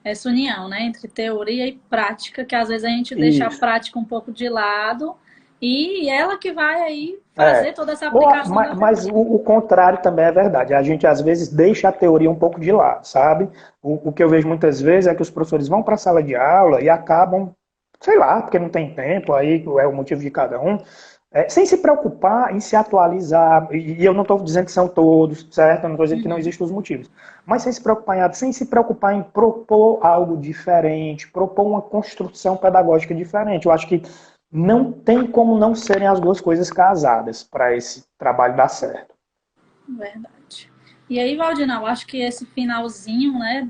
Essa união, né, entre teoria e prática, que às vezes a gente deixa a prática um pouco de lado, e ela que vai aí fazer toda essa aplicação. Mas o contrário também é verdade. A gente, às vezes, deixa a teoria um pouco de lado, sabe? O que eu vejo muitas vezes é que os professores vão para a sala de aula e acabam, sei lá, porque não tem tempo, aí é o motivo de cada um, sem se preocupar em se atualizar, e eu não estou dizendo que são todos, certo? Eu não estou dizendo que não existem os motivos, mas sem se preocupar em propor algo diferente, propor uma construção pedagógica diferente. Eu acho que não tem como não serem as duas coisas casadas para esse trabalho dar certo. Verdade. E aí, Valdinal, acho que esse finalzinho, né,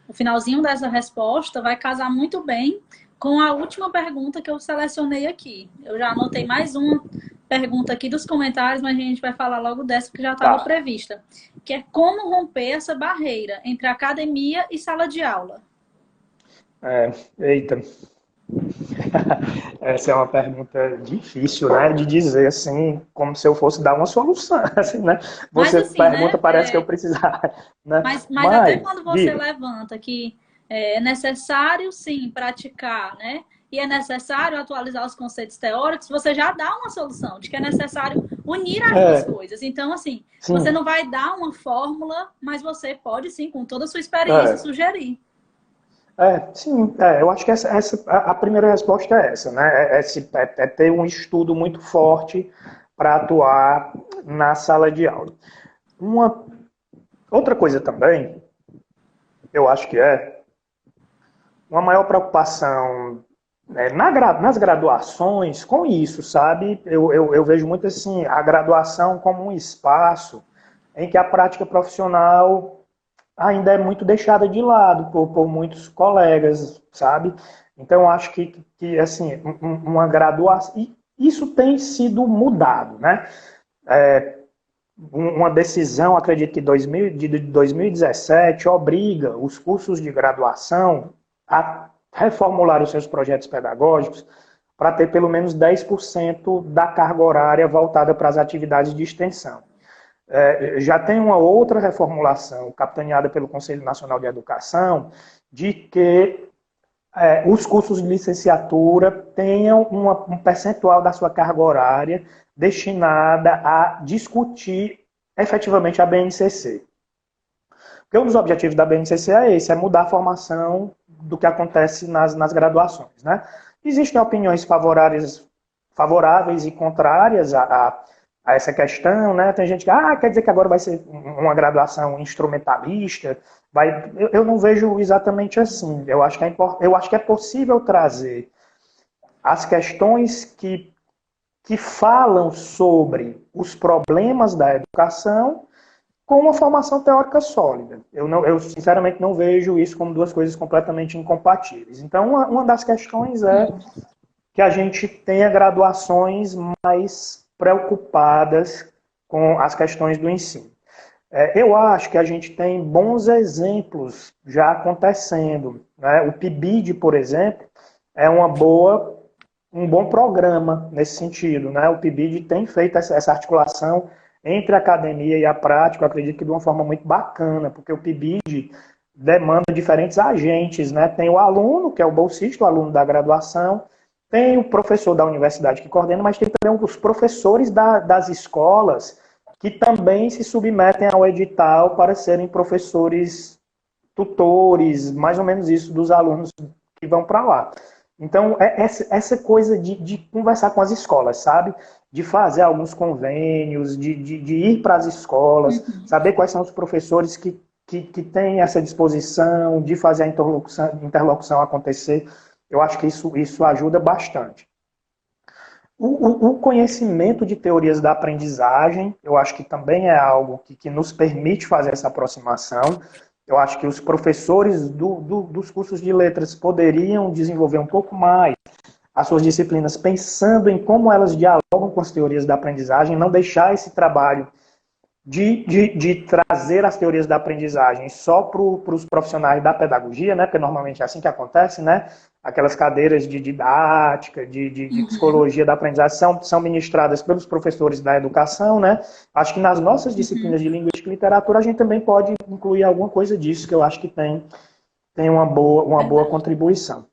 o finalzinho dessa resposta vai casar muito bem com a última pergunta que eu selecionei aqui. Eu já anotei mais uma pergunta aqui dos comentários, mas a gente vai falar logo dessa que já estava prevista, que é como romper essa barreira entre academia e sala de aula. Eita. Essa é uma pergunta difícil, né, de dizer assim, como se eu fosse dar uma solução, assim, né? Você assim, pergunta, né, parece que eu precisar, né? Mas até quando você levanta que é necessário, sim, praticar, né? E é necessário atualizar os conceitos teóricos, você já dá uma solução de que é necessário unir as duas coisas. Então, assim, você não vai dar uma fórmula, mas você pode, sim, com toda a sua experiência, sugerir. Eu acho que a primeira resposta é essa, né? É ter um estudo muito forte para atuar na sala de aula. Outra coisa também, eu acho que uma maior preocupação nas graduações com isso, sabe? Eu vejo muito assim, a graduação como um espaço em que a prática profissional ainda é muito deixada de lado por muitos colegas, sabe? Então, acho que assim, uma graduação... E isso tem sido mudado, né? Uma decisão, acredito que de 2017, obriga os cursos de graduação a reformular os seus projetos pedagógicos para ter pelo menos 10% da carga horária voltada para as atividades de extensão. Já tem uma outra reformulação, capitaneada pelo Conselho Nacional de Educação, de que os cursos de licenciatura tenham um percentual da sua carga horária destinada a discutir efetivamente a BNCC. Porque um dos objetivos da BNCC é esse, é mudar a formação do que acontece nas graduações, né? Existem opiniões favoráveis e contrárias a essa questão, né? Tem gente que quer dizer que agora vai ser uma graduação instrumentalista. Eu não vejo exatamente assim. Eu acho que é possível trazer as questões que falam sobre os problemas da educação com uma formação teórica sólida. Eu sinceramente não vejo isso como duas coisas completamente incompatíveis. Então, uma das questões é que a gente tenha graduações mais preocupadas com as questões do ensino. Eu acho que a gente tem bons exemplos já acontecendo, né? O PIBID, por exemplo, é um bom programa nesse sentido, né? O PIBID tem feito essa articulação entre a academia e a prática, eu acredito que de uma forma muito bacana, porque o PIBID demanda diferentes agentes, né? Tem o aluno, que é o bolsista, o aluno da graduação, tem o professor da universidade que coordena, mas tem também os professores das escolas que também se submetem ao edital para serem professores tutores, mais ou menos isso, dos alunos que vão para lá. Então, essa coisa de conversar com as escolas, sabe? De fazer alguns convênios, de ir para as escolas, saber quais são os professores que têm essa disposição de fazer a interlocução acontecer. Eu acho que isso ajuda bastante. O conhecimento de teorias da aprendizagem, eu acho que também é algo que nos permite fazer essa aproximação. Eu acho que os professores dos cursos de letras poderiam desenvolver um pouco mais as suas disciplinas pensando em como elas dialogam com as teorias da aprendizagem, não deixar esse trabalho de trazer as teorias da aprendizagem só para os profissionais da pedagogia, né? Porque normalmente é assim que acontece, né? Aquelas cadeiras de didática, de psicologia da aprendizagem são ministradas pelos professores da educação, né? Acho que nas nossas disciplinas de linguística e literatura a gente também pode incluir alguma coisa disso, que eu acho que tem uma boa contribuição.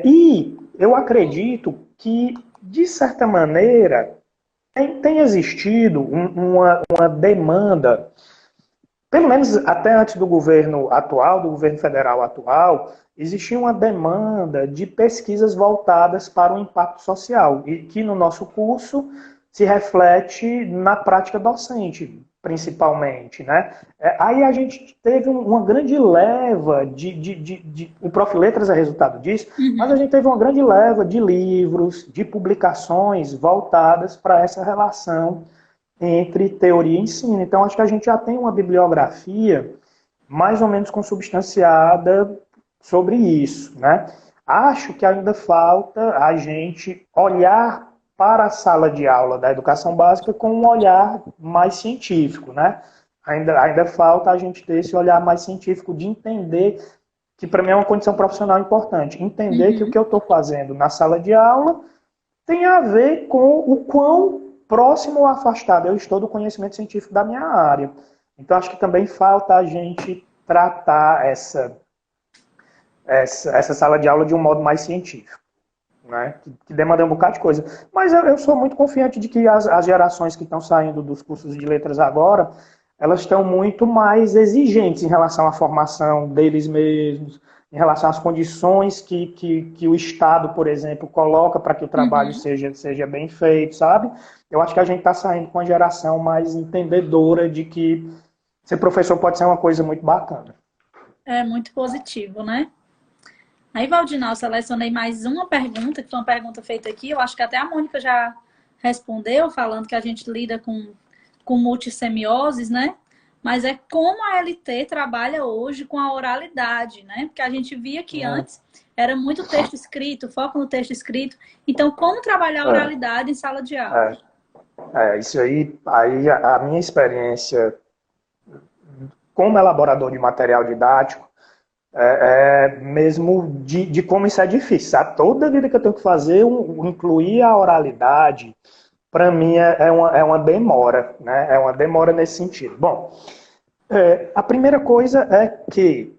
E eu acredito que, de certa maneira, tem existido uma demanda, pelo menos até antes do governo atual, do governo federal atual, existia uma demanda de pesquisas voltadas para o impacto social, e que no nosso curso se reflete na prática docente, principalmente, né? Aí a gente teve uma grande leva o Prof. Letras é resultado disso, mas a gente teve uma grande leva de livros, de publicações voltadas para essa relação entre teoria e ensino. Então, acho que a gente já tem uma bibliografia mais ou menos consubstanciada sobre isso, né? Acho que ainda falta a gente olhar para a sala de aula da educação básica com um olhar mais científico, né? Ainda falta a gente ter esse olhar mais científico de entender que para mim é uma condição profissional importante, entender que o que eu estou fazendo na sala de aula tem a ver com o quão próximo ou afastado eu estou do conhecimento científico da minha área. Então, acho que também falta a gente tratar essa sala de aula de um modo mais científico, né? Que demanda um bocado de coisa. Mas eu sou muito confiante de que as gerações que estão saindo dos cursos de letras agora, elas estão muito mais exigentes em relação à formação deles mesmos, em relação às condições que o Estado, por exemplo, coloca para que o trabalho seja bem feito, sabe? Eu acho que a gente está saindo com uma geração mais entendedora de que ser professor pode ser uma coisa muito bacana. É muito positivo, né? Aí, Valdinal, selecionei mais uma pergunta, que foi uma pergunta feita aqui. Eu acho que até a Mônica já respondeu, falando que a gente lida com multissemioses, né? Mas é como a LT trabalha hoje com a oralidade, né? Porque a gente via que antes era muito texto escrito, foco no texto escrito. Então, como trabalhar a oralidade em sala de aula? Isso aí a minha experiência como elaborador de material didático mesmo de como isso é difícil, sabe? Toda vida que eu tenho que fazer, incluir a oralidade, para mim é uma demora, né? É uma demora nesse sentido. Bom, a primeira coisa é que,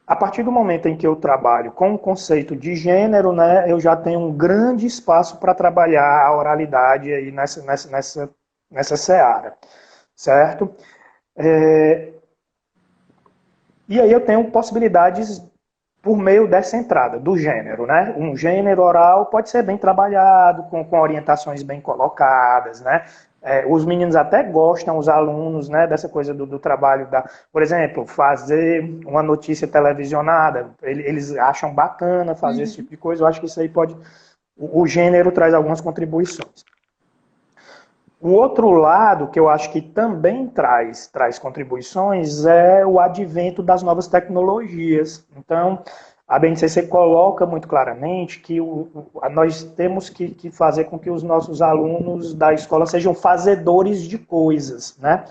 a partir do momento em que eu trabalho com o conceito de gênero, né, eu já tenho um grande espaço para trabalhar a oralidade aí nessa seara, certo? E aí eu tenho possibilidades por meio dessa entrada, do gênero, né? Um gênero oral pode ser bem trabalhado, com orientações bem colocadas, né? Os meninos até gostam, os alunos, né, dessa coisa do trabalho, por exemplo, fazer uma notícia televisionada, eles acham bacana fazer esse tipo de coisa, eu acho que isso aí pode... O gênero traz algumas contribuições. O outro lado, que eu acho que também traz contribuições, é o advento das novas tecnologias. Então, a BNCC coloca muito claramente que nós temos que fazer com que os nossos alunos da escola sejam fazedores de coisas, né?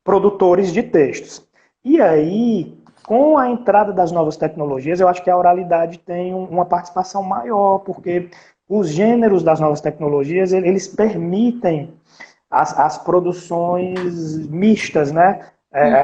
Produtores de textos. E aí, com a entrada das novas tecnologias, eu acho que a oralidade tem uma participação maior, porque os gêneros das novas tecnologias, eles permitem as produções mistas, né?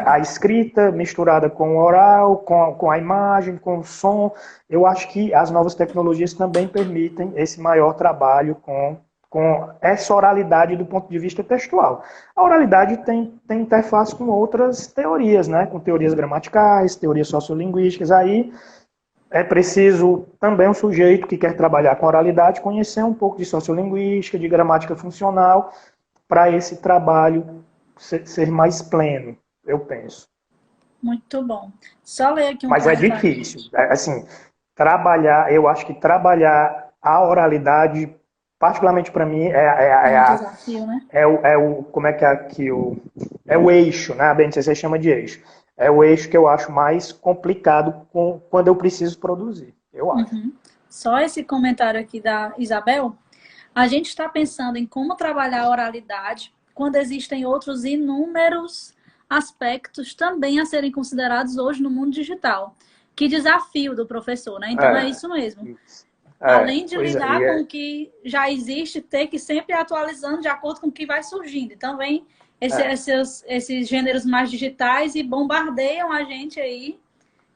A escrita misturada com o oral, com a imagem, com o som. Eu acho que as novas tecnologias também permitem esse maior trabalho com com essa oralidade do ponto de vista textual. A oralidade tem interface com outras teorias, né? Com teorias gramaticais, teorias sociolinguísticas. Aí é preciso também um sujeito que quer trabalhar com oralidade conhecer um pouco de sociolinguística, de gramática funcional, para esse trabalho ser mais pleno, eu penso. Muito bom. Só ler aqui um Mas é comentário. difícil. Assim, eu acho que trabalhar a oralidade, particularmente para mim, É um desafio, né? como é que é aqui, é o eixo, né? A BNCC chama de eixo. É o eixo que eu acho mais complicado quando eu preciso produzir, eu acho. Só esse comentário aqui da Isabel. A gente está pensando em como trabalhar a oralidade quando existem outros inúmeros aspectos também a serem considerados hoje no mundo digital. Que desafio do professor, né? Então é isso mesmo. Além de Pois lidar com o que já existe, ter que sempre ir atualizando de acordo com o que vai surgindo. Então vem esses gêneros mais digitais e bombardeiam a gente aí.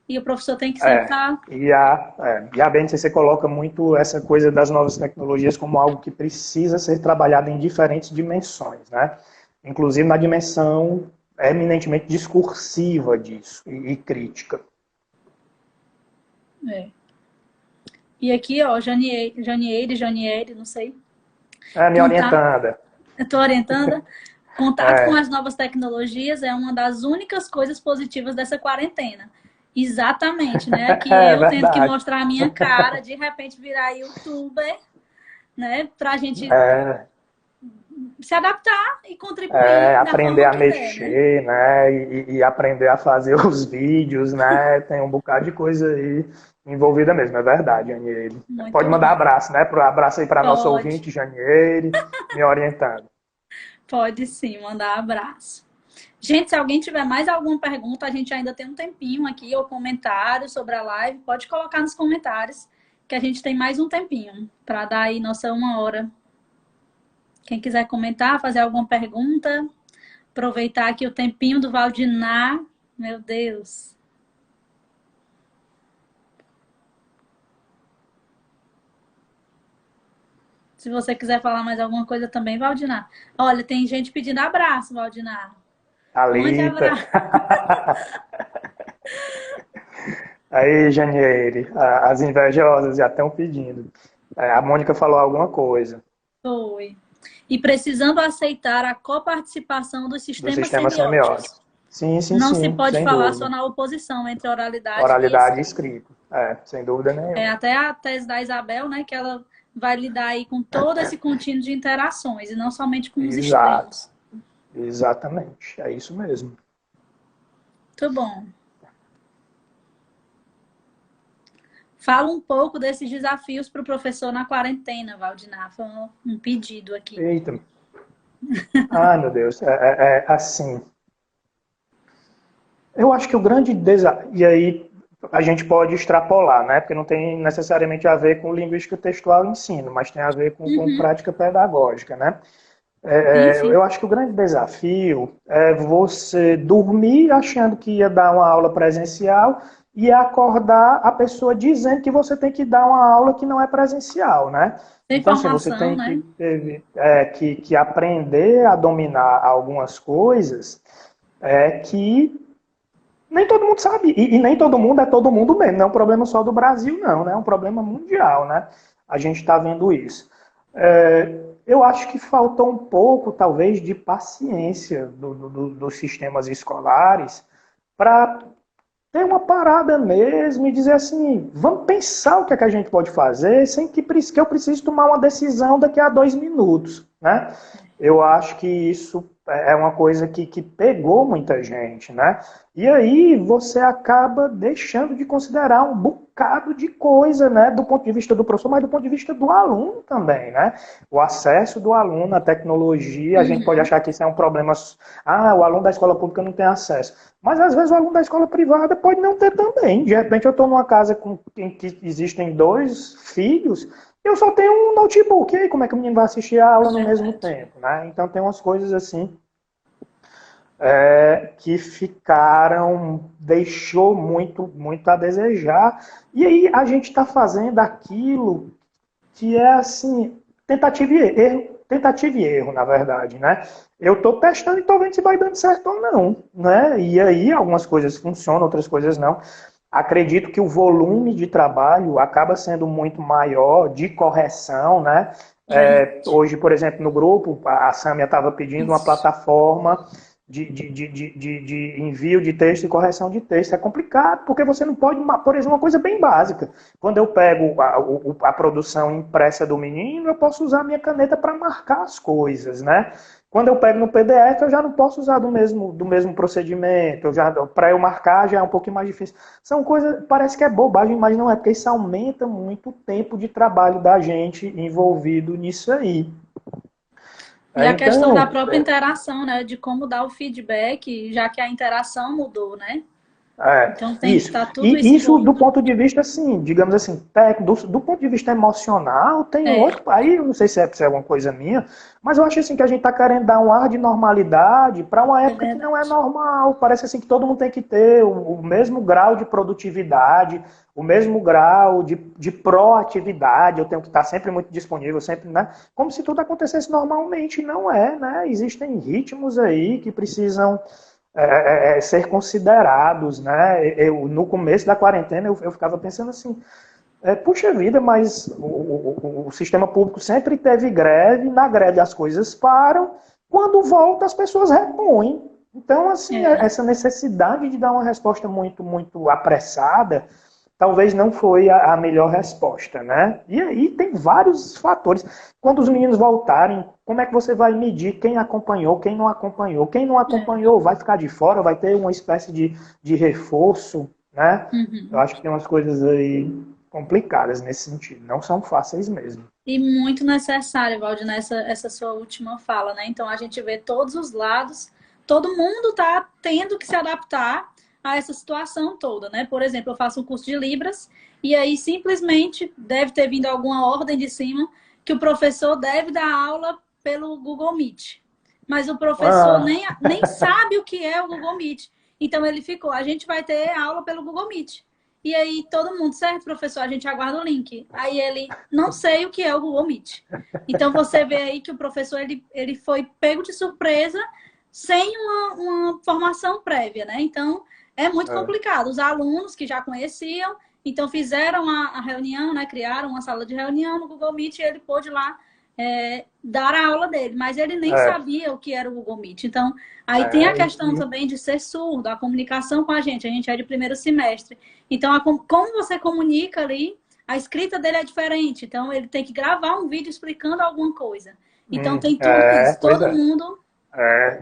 E o professor tem que sempre estar... E a BNCC coloca muito essa coisa das novas tecnologias como algo que precisa ser trabalhado em diferentes dimensões, né? Inclusive na dimensão eminentemente discursiva disso e crítica. E aqui, ó, Janiele, não sei. Me orientando. Estou orientando. Contato com as novas tecnologias é uma das únicas coisas positivas dessa quarentena. Exatamente, né? Que eu tendo que mostrar a minha cara, de repente virar youtuber, né? Pra gente se adaptar e contribuir da aprender forma a que mexer, der, né? E aprender a fazer os vídeos, né? Tem um bocado de coisa aí envolvida mesmo, é verdade, Janiele. Pode mandar abraço, né? Abraço aí para nosso ouvinte, Janiele, me orientando. Pode sim, mandar abraço. Gente, se alguém tiver mais alguma pergunta, a gente ainda tem um tempinho aqui, ou comentário sobre a live, pode colocar nos comentários, que a gente tem mais um tempinho para dar aí nossa 1 hora. Quem quiser comentar, fazer alguma pergunta, aproveitar aqui o tempinho do Valdinar. Meu Deus. Se você quiser falar mais alguma coisa também, Valdinar. Olha, tem gente pedindo abraço, Valdinar. Alita. Aí, Janeire, as invejosas já estão pedindo. A Mônica falou alguma coisa. Foi. E precisando aceitar a coparticipação dos sistemas semióticos. Sim, Não se pode falar dúvida. Só na oposição entre oralidade e escrita. Sem dúvida nenhuma. Até a tese da Isabel, né, que ela vai lidar aí com todo esse contínuo de interações e não somente com os extremos. Exatamente, é isso mesmo. Muito bom. Fala um pouco desses desafios para o professor na quarentena, Valdinar. Foi um pedido aqui. Eita. Meu Deus. Assim. Eu acho que o grande desafio... E aí a gente pode extrapolar, né? Porque não tem necessariamente a ver com linguística textual e ensino, mas tem a ver com prática pedagógica, né? Eu acho que o grande desafio é você dormir achando que ia dar uma aula presencial e acordar a pessoa dizendo que você tem que dar uma aula que não é presencial, né? Então, assim, você tem que aprender a dominar algumas coisas que nem todo mundo sabe, e nem todo mundo é todo mundo mesmo. Não é um problema só do Brasil, não, né? É um problema mundial, né? A gente está vendo isso. Eu acho que faltou um pouco, talvez, de paciência dos sistemas escolares para ter uma parada mesmo e dizer assim, vamos pensar o que é que a gente pode fazer sem que eu precise tomar uma decisão daqui a 2 minutos, né? Eu acho que isso é uma coisa que pegou muita gente, né? E aí você acaba deixando de considerar um bocado de coisa, né? Do ponto de vista do professor, mas do ponto de vista do aluno também, né? O acesso do aluno à tecnologia, a gente pode achar que isso é um problema... o aluno da escola pública não tem acesso. Mas às vezes o aluno da escola privada pode não ter também. De repente eu estou numa casa em que existem 2 filhos... Eu só tenho um notebook, e aí como é que o menino vai assistir a aula no mesmo tempo, né? Então tem umas coisas assim que deixou muito, muito a desejar. E aí a gente está fazendo aquilo que é assim, tentativa e erro, na verdade, né? Eu estou testando e estou vendo se vai dando certo ou não, né? E aí algumas coisas funcionam, outras coisas não. Acredito que o volume de trabalho acaba sendo muito maior de correção, né? Gente, Hoje, por exemplo, no grupo, a Sâmia estava pedindo uma isso. plataforma de envio de texto e correção de texto. É complicado, porque você não pode, por exemplo, uma coisa bem básica. Quando eu pego a produção impressa do menino, eu posso usar a minha caneta para marcar as coisas, né? Quando eu pego no PDF, eu já não posso usar do mesmo procedimento. Para eu marcar já é um pouquinho mais difícil. São coisas, parece que é bobagem, mas não é, porque isso aumenta muito o tempo de trabalho da gente envolvido nisso aí. E a questão da Então, própria interação, né? De como dar o feedback, já que a interação mudou, né? Então tem que isso. estar tudo isso E isso do envolvido. ponto de vista, assim, digamos assim, técnico, do ponto de vista emocional, tem um É, outro. Aí eu não sei se é alguma coisa minha, mas eu acho assim que a gente está querendo dar um ar de normalidade para uma é época que não é verdade. normal. Parece assim que todo mundo tem que ter o mesmo grau de produtividade, o mesmo grau de proatividade. Eu tenho que estar sempre muito disponível, sempre, né? Como se tudo acontecesse normalmente. Não é, né? Existem ritmos aí que precisam ser considerados, né? No começo da quarentena, eu ficava pensando assim, puxa vida, mas o sistema público sempre teve greve, na greve as coisas param, quando volta as pessoas repõem. Então, assim, É. essa necessidade de dar uma resposta muito, muito apressada, talvez não foi a melhor resposta, né? E aí tem vários fatores. Quando os meninos voltarem, como é que você vai medir quem acompanhou, quem não acompanhou? Quem não É. acompanhou vai ficar de fora, vai ter uma espécie de reforço, né? Eu Uhum. acho que tem umas coisas aí complicadas nesse sentido. Não são fáceis mesmo. E muito necessário, Valdir, essa sua última fala, né? Então a gente vê todos os lados, todo mundo está tendo que se adaptar a essa situação toda, né? Por exemplo, eu faço um curso de Libras e aí simplesmente deve ter vindo alguma ordem de cima que o professor deve dar aula pelo Google Meet. Mas o professor Ah, nem sabe o que é o Google Meet. Então ele ficou, a gente vai ter aula pelo Google Meet. E aí todo mundo, certo, professor? A gente aguarda o link. Aí ele, não sei o que é o Google Meet. Então você vê aí que o professor ele foi pego de surpresa sem uma formação prévia, né? Então é muito é, complicado. Os alunos que já conheciam, então fizeram a reunião, né? Criaram uma sala de reunião no Google Meet e ele pôde lá dar a aula dele, mas ele nem é, sabia o que era o Google Meet. Então, aí tem a é, questão também de ser surdo, a comunicação com a gente é de primeiro semestre. Então, como você comunica ali, a escrita dele é diferente. Então, ele tem que gravar um vídeo explicando alguma coisa. Então, tem tudo isso. pois Todo é. mundo.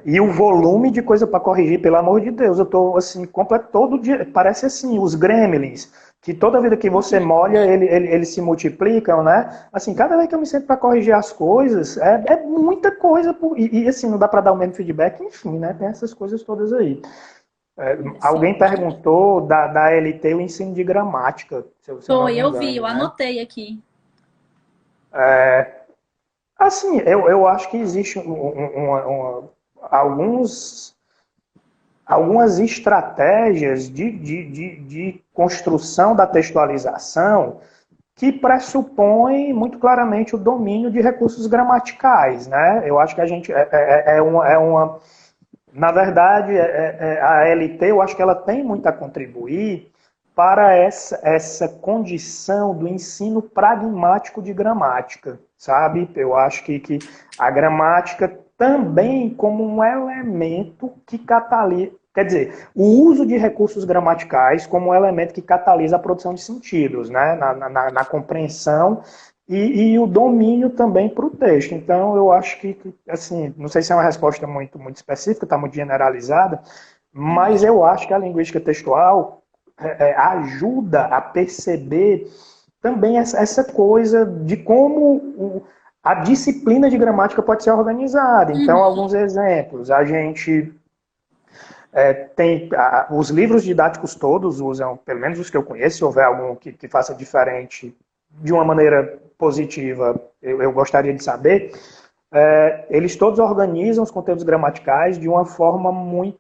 E o volume de coisa para corrigir, pelo amor de Deus, eu tô assim, completo todo dia, parece assim, os gremlins, que toda vida que você molha, eles se multiplicam, né? Assim, cada vez que eu me sento para corrigir as coisas, é muita coisa, assim, não dá para dar o mesmo feedback, enfim, né? Tem essas coisas todas aí. Sim, Alguém perguntou da LT o ensino de gramática, se eu não foi, me eu vi, engano, eu né? anotei aqui. Assim, eu acho que existe alguns algumas estratégias de construção da textualização que pressupõem muito claramente o domínio de recursos gramaticais, né? Eu acho que a gente na verdade, a LT, eu acho que ela tem muito a contribuir para essa condição do ensino pragmático de gramática, sabe? Eu acho que a gramática também como um elemento que catalisa, quer dizer, o uso de recursos gramaticais como um elemento que catalisa a produção de sentidos, né? Na compreensão e o domínio também para o texto. Então, eu acho assim, não sei se é uma resposta muito, muito específica, está muito generalizada, mas eu acho que a linguística textual ajuda a perceber também essa coisa de como a disciplina de gramática pode ser organizada. Então, Uhum. alguns exemplos. A gente tem os livros didáticos todos usam, pelo menos os que eu conheço, se houver algum que faça diferente de uma maneira positiva, eu gostaria de saber. Eles todos organizam os conteúdos gramaticais de uma forma muito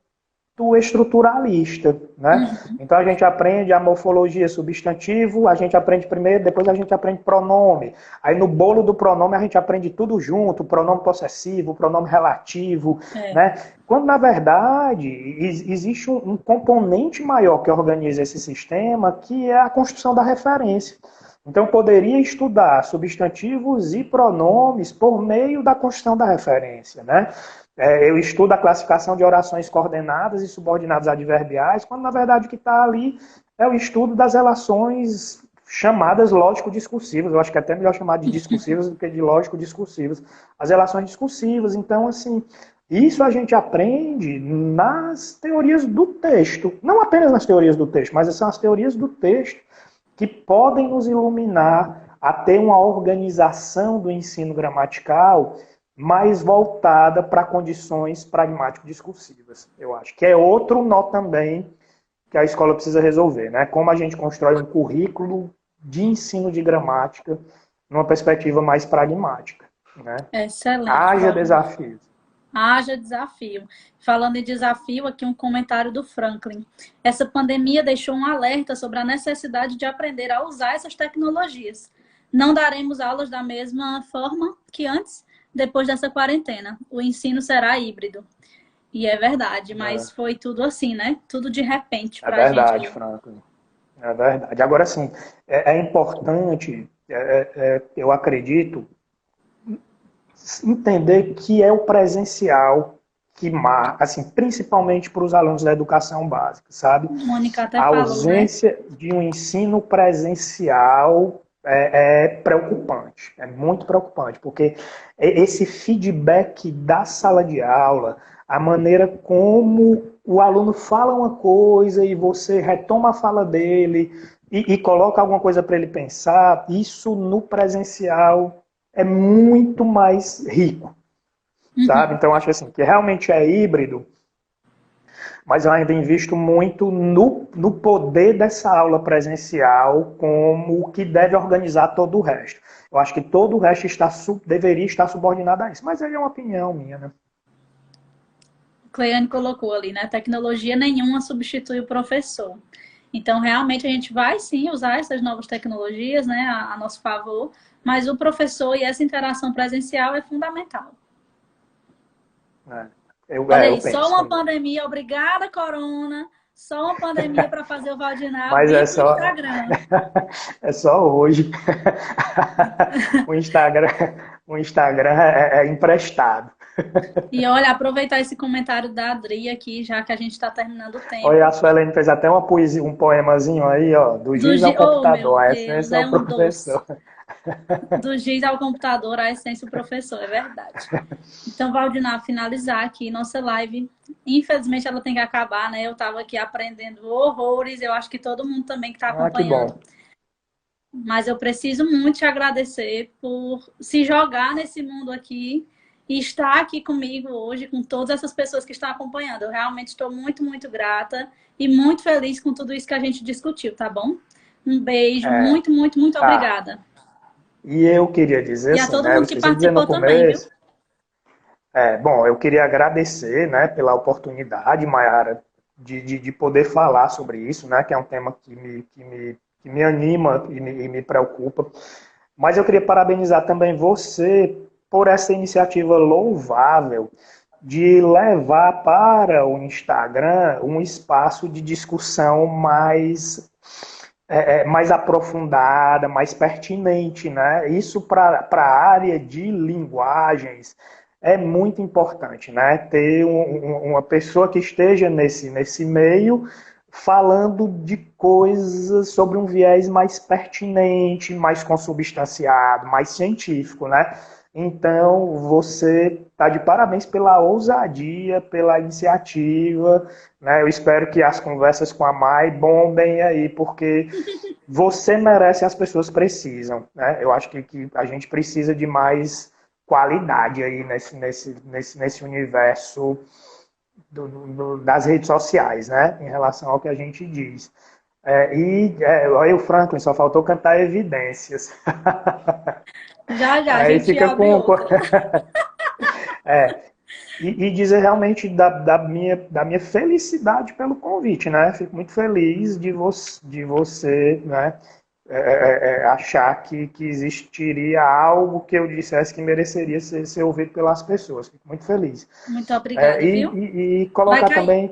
estruturalista, né? Uhum. Então a gente aprende a morfologia substantivo, a gente aprende primeiro, depois a gente aprende pronome. Aí no bolo do pronome a gente aprende tudo junto, pronome possessivo, pronome relativo, É, né? Quando na verdade existe um componente maior que organiza esse sistema, que é a construção da referência. Então, eu poderia estudar substantivos e pronomes por meio da construção da referência, né? Eu estudo a classificação de orações coordenadas e subordinadas adverbiais, quando na verdade o que está ali é o estudo das relações chamadas lógico-discursivas. Eu acho que é até melhor chamar de discursivas do que de lógico-discursivas. As relações discursivas. Então, assim, isso a gente aprende nas teorias do texto. Não apenas nas teorias do texto, mas são as teorias do texto que podem nos iluminar a ter uma organização do ensino gramatical mais voltada para condições pragmático-discursivas. Eu acho que é outro nó também que a escola precisa resolver, né? Como a gente constrói um currículo de ensino de gramática numa perspectiva mais pragmática, né? excelente, Haja Valdinei. desafios. Haja desafio. Falando em desafio, aqui um comentário do Franklin. Essa pandemia deixou um alerta sobre a necessidade de aprender a usar essas tecnologias. Não daremos aulas da mesma forma que antes, depois dessa quarentena. O ensino será híbrido. E é verdade, mas foi tudo assim, né? Tudo de repente É para a gente verdade, aí. Franklin. É verdade. Agora, sim, é importante, eu acredito, entender que é o presencial que marca, assim, principalmente para os alunos da educação básica, sabe? Mônica até A falou, né? ausência de um ensino presencial é preocupante, é muito preocupante, porque esse feedback da sala de aula, a maneira como o aluno fala uma coisa e você retoma a fala dele e coloca alguma coisa para ele pensar, isso no presencial é muito mais rico, sabe? Uhum. Então, acho assim, que realmente é híbrido, mas eu ainda invisto muito no poder dessa aula presencial como o que deve organizar todo o resto. Eu acho que todo o resto deveria estar subordinado a isso, mas aí é uma opinião minha, né? Cleane colocou ali, né? Tecnologia nenhuma substitui o professor. Então, realmente, a gente vai sim usar essas novas tecnologias, né, a nosso favor, mas o professor e essa interação presencial é fundamental. É, eu, Olha aí, eu só penso uma também. pandemia, obrigada, Corona, só uma pandemia para fazer o Valdinar Mas abrir é o só, Instagram. é só hoje. O Instagram, o Instagram é emprestado. E olha, aproveitar esse comentário da Adri aqui, já que a gente está terminando o Olha, a tempo. Suelen fez até uma poesia, um poemazinho aí, ó, do giz ao Oh, meu computador, a Deus, essência é é o um doce. professor. Do giz ao computador, a essência do professor, é verdade. Então, Valdinar, finalizar aqui nossa live. Infelizmente, ela tem que acabar, né? Eu estava aqui aprendendo horrores, eu acho que todo mundo também que está Ah, que bom. acompanhando. Mas eu preciso muito te agradecer por se jogar nesse mundo aqui e estar aqui comigo hoje, com todas essas pessoas que estão acompanhando. Eu realmente estou muito, muito grata e muito feliz com tudo isso que a gente discutiu, tá bom? Um beijo, É, muito, muito, muito tá. obrigada. E eu queria dizer E a assim, todo né? Eu mundo que esqueci de dizer no participou também, viu? começo. Bom, eu queria agradecer, né, pela oportunidade, Mayara, de poder falar sobre isso, né? Que é um tema que me anima e me preocupa. Mas eu queria parabenizar também você por essa iniciativa louvável de levar para o Instagram um espaço de discussão mais aprofundada, mais pertinente, né? Isso para a área de linguagens é muito importante, né? Ter uma pessoa que esteja nesse meio falando de coisas sobre um viés mais pertinente, mais consubstanciado, mais científico, né? Então, você está de parabéns pela ousadia, pela iniciativa, né? Eu espero que as conversas com a Mai bombem aí, porque você merece, as pessoas precisam, né? Eu acho que a gente precisa de mais qualidade aí nesse universo das redes sociais, né? Em relação ao que a gente diz. Olha o Franklin, só faltou cantar evidências. Já, já, a Aí gente fica abre com. outra. É, E dizer realmente da minha felicidade pelo convite, né? Fico muito feliz de você, né, achar que existiria algo que eu dissesse que mereceria ser ouvido pelas pessoas. Fico muito feliz. Muito obrigada, viu? E Vai colocar cair. também